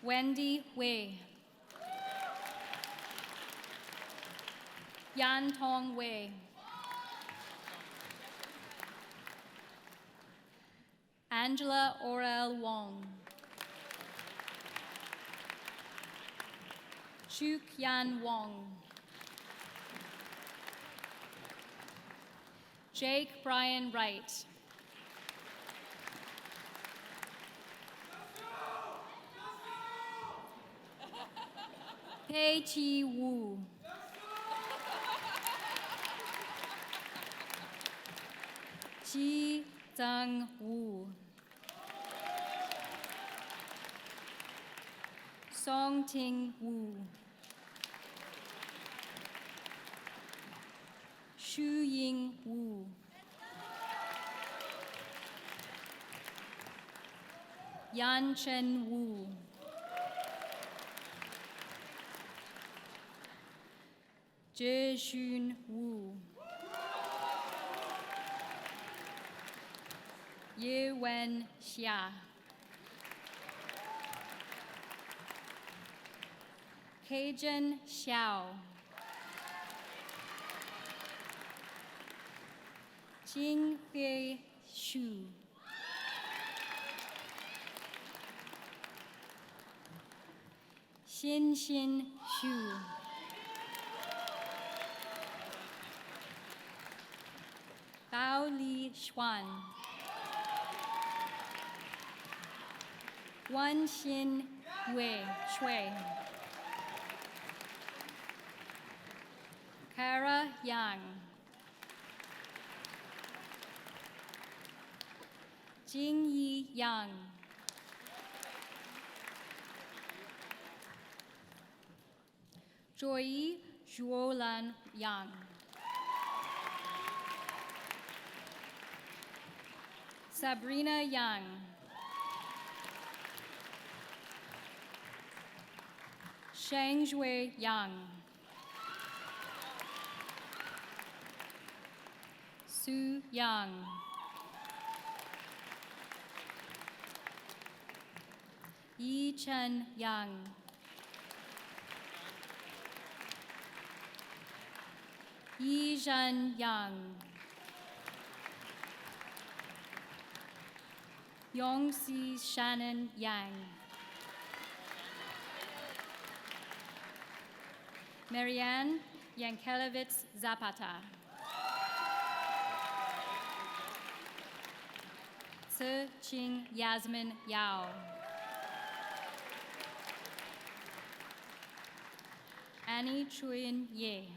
Wendy Wei. Yan Tong Wei. Angela Orel Wong. Chuk Yan Wong. Jake Brian Wright. Pei Chi Wu. Chi Zhang Wu. Song Ting Wu. Shu Ying Wu. Yan Chen Wu. Zhe Xun Wu. Ye Wen Xia. Keijin Xiao. Jing Hui Xu. Xin Xin Xu. Bao Li Xuan. Wan Xin Wei Shui. Kara Yang. Jing Yi Yang. Joy Zhuolan Yang. Sabrina Yang. Shang Shui Yang. Su Yang. Yi Chen Yang. Yi Zhen Yang. Yongxi Shannon Yang. Marianne Yankelevitz Zapata. Tse Ching Yasmin Yao. Annie Chuyin Ye.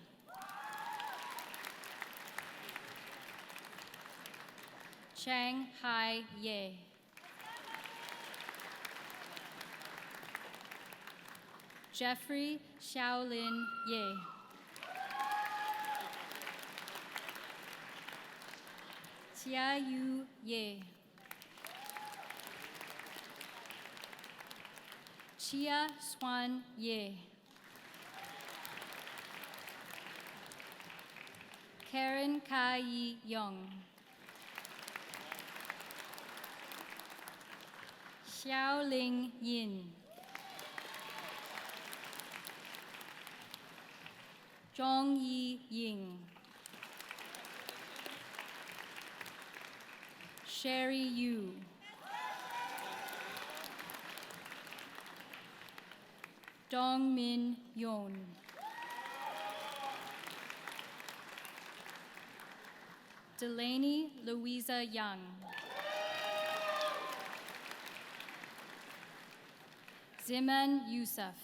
Chang Hai Ye. Jeffrey Xiaolin Ye. Xia Yu Ye. Chia Swan Ye. Karen Kai Young. Xiaoling Yin. Zhong Yi Ying. Sherry Yu. Dong Min Yon. Delaney Louisa Young. Ziman Yusuf.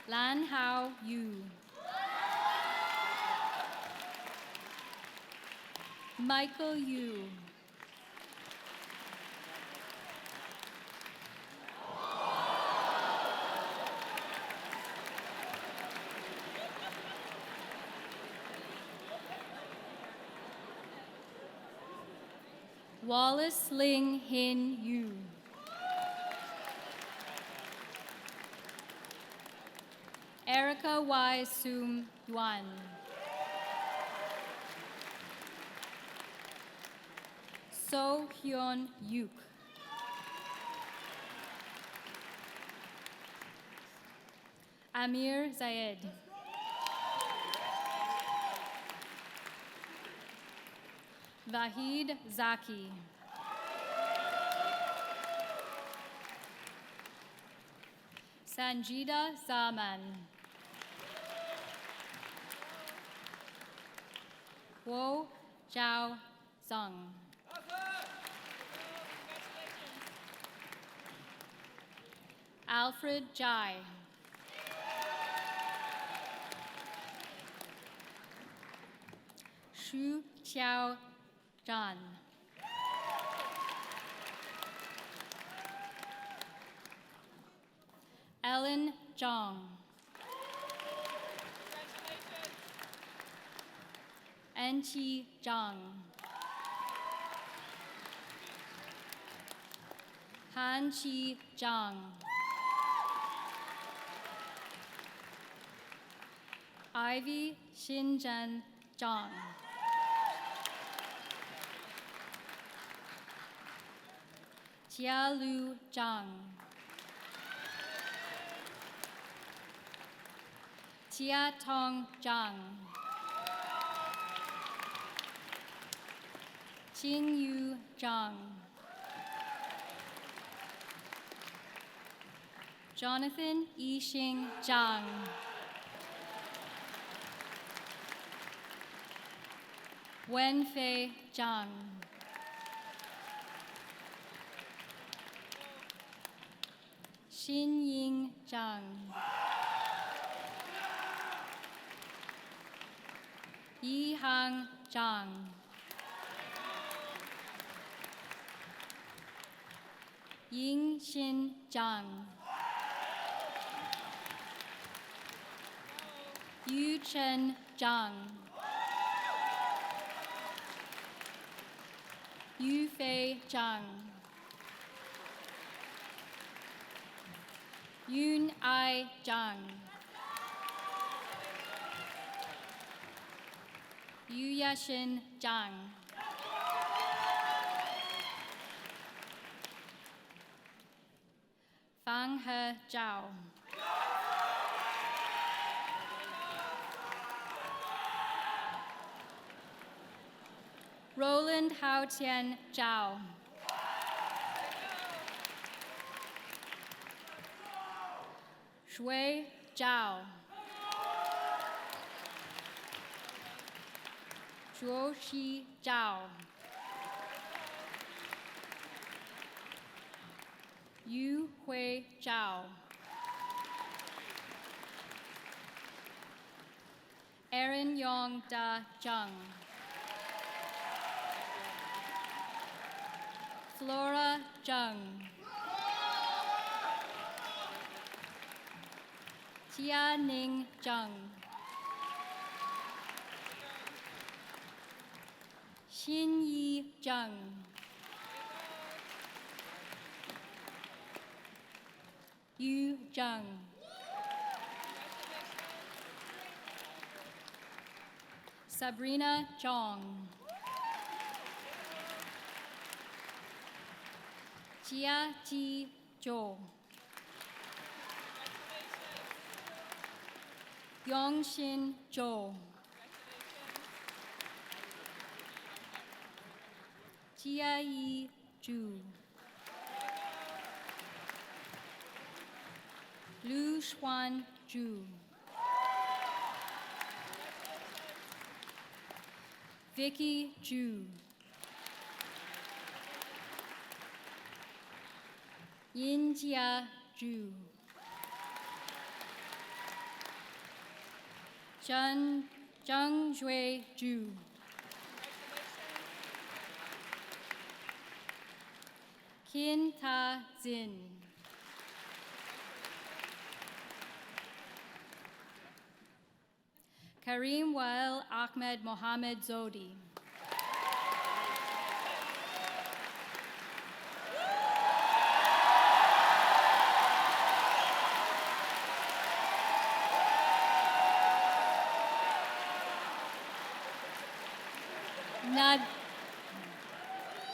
Lan Hao Yu. Michael Yu. Wallace Ling Hin Yu. Erica Y. Sum Yuan. So Hyun Yuk. Amir Zayed. Vahid Zaki. Sanjida Zaman. Wo Zhao Zhang. Alfred Jai. Xu Xiao Zhan. Ellen Zhang. Anqi Zhang. Hanqi Zhang. Ivy Xinzhen Zhang. Jialu Zhang. Jiatong Zhang. Qingyu Zhang. Jonathan Yixing Zhang. Wenfei Zhang. Xinying Zhang. Yihang Zhang. Yingxin Zhang. Yuchen Zhang. Yufei Zhang. Yun Ai Zhang. Yuyashin Zhang. Fang He Zhao. Roland Haotian Zhao. Shui Zhao. Zhuoxi Zhao. Yu Hui Zhao. Aaron Yong Da Zheng. Flora Zheng. Tia Ning Zheng. Xinyi Zheng. Yu Zheng. Sabrina Zhong. Jia Ji Zhou. Yongxin Zhou. Jiayi Zhu. Lu Xuan Zhu. Vicky Zhu. Yinjia Zhu. Zheng Jue Zhu. Qin Ta Zin. Karim Wael Ahmed Mohammed Zodi.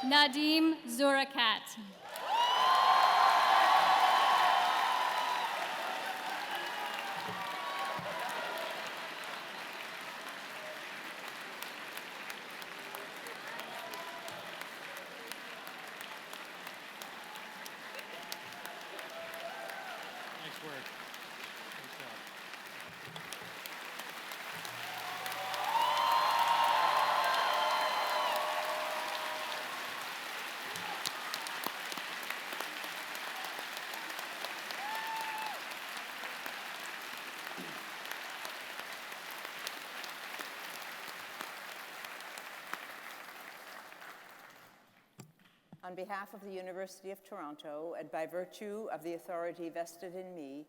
Nadim Zurakat. Nice work. Nice job. On behalf of the University of Toronto, and by virtue of the authority vested in me,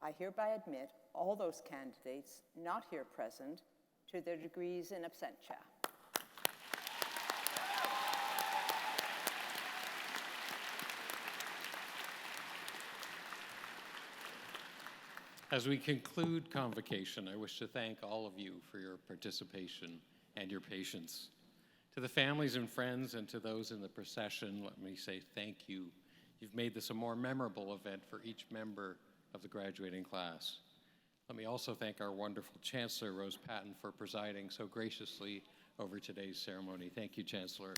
I hereby admit all those candidates not here present to to their degrees in absentia. As we conclude Convocation, I wish to thank all of you for your participation and your patience. To the families and friends and to those in the procession, let me say thank you. You've made this a more memorable event for each member of the graduating class. Let me also thank our wonderful Chancellor, Rose Patton, for presiding so graciously over today's ceremony. Thank you, Chancellor.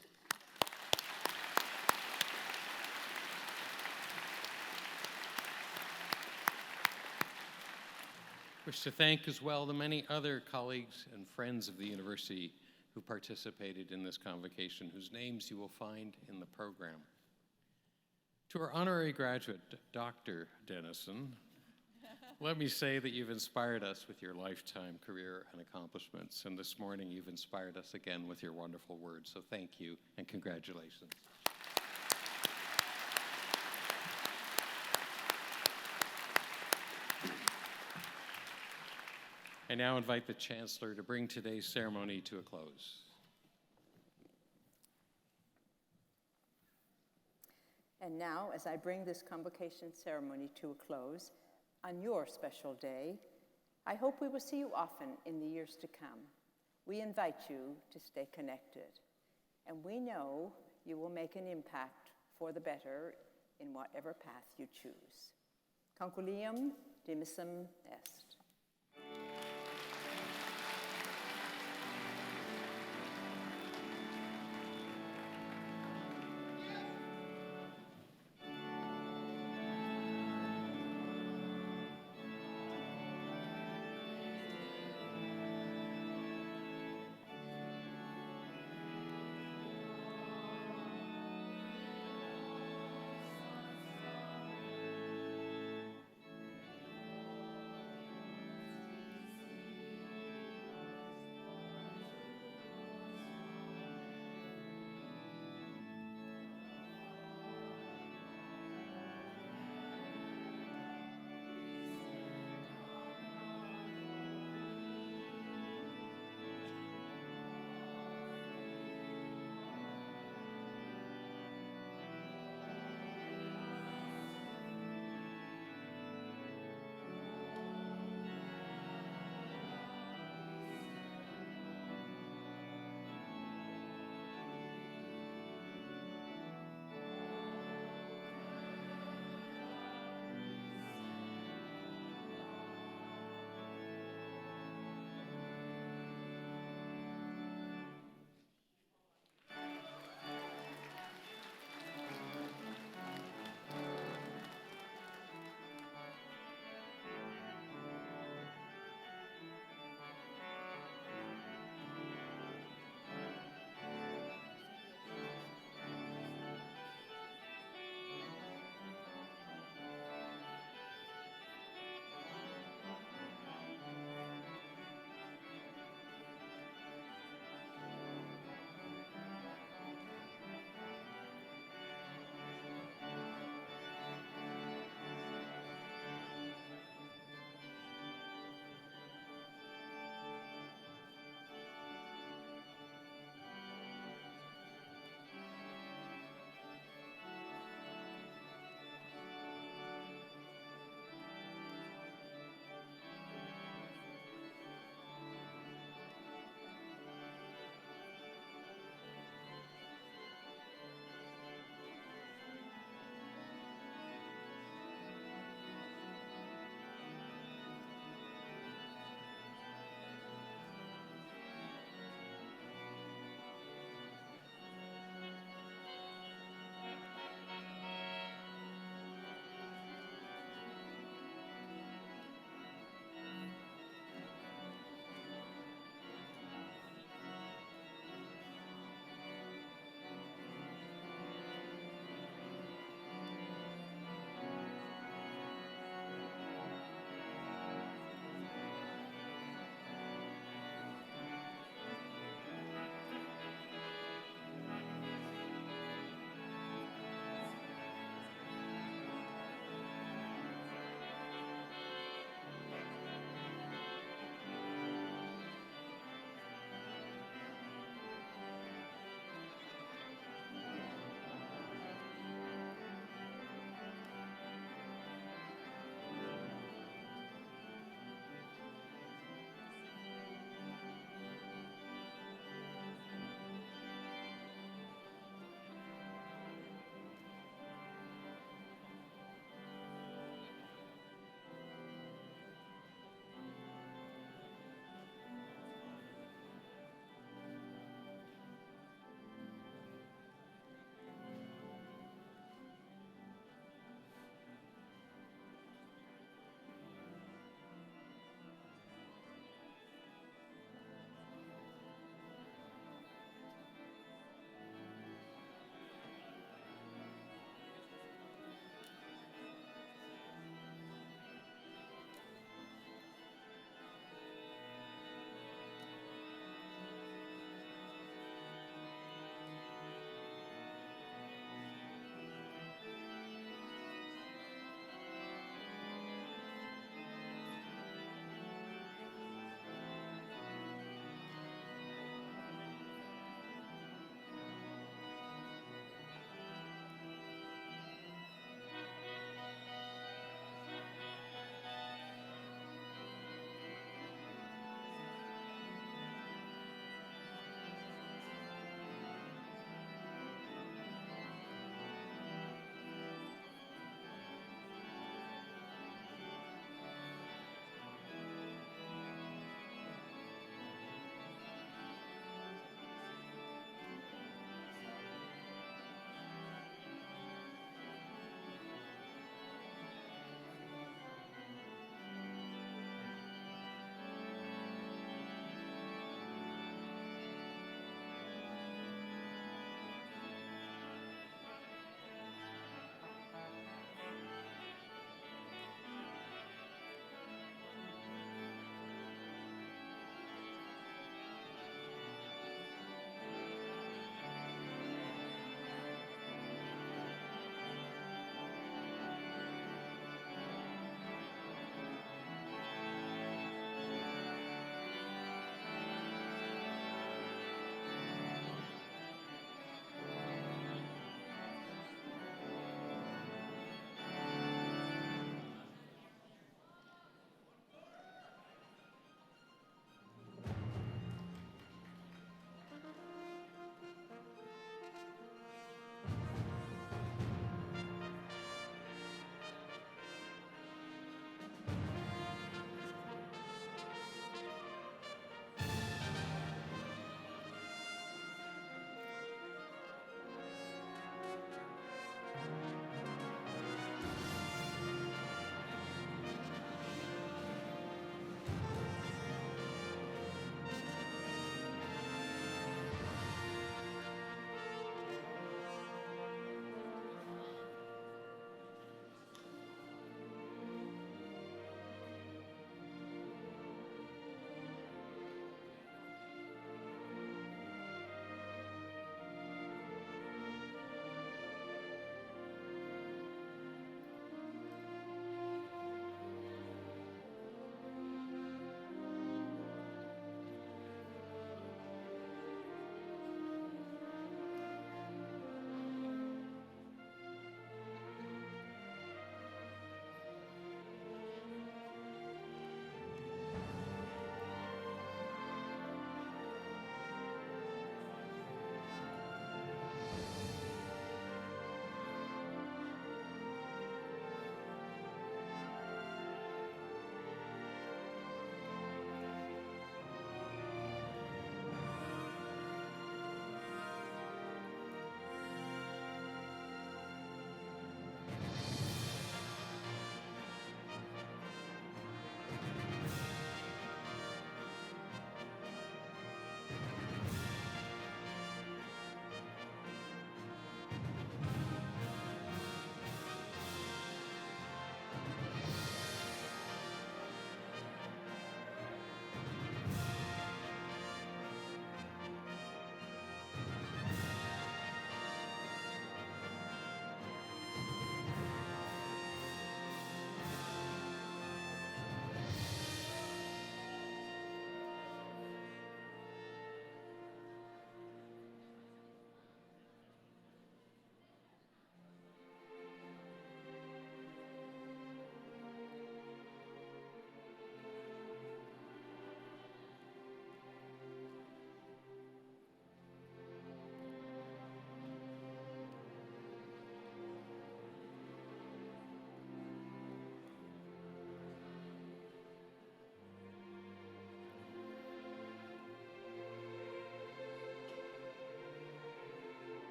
I wish to thank as well the many other colleagues and friends of the university who participated in this convocation, whose names you will find in the program. To our honorary graduate, Dr. Denison, let me say that you've inspired us with your lifetime career and accomplishments, and this morning you've inspired us again with your wonderful words, so thank you and congratulations. I now invite the Chancellor to bring today's ceremony to a close. And now, as I bring this convocation ceremony to a close, on your special day, I hope we will see you often in the years to come. We invite you to stay connected, and we know you will make an impact for the better in whatever path you choose. Concilium dimissum est.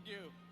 Thank you.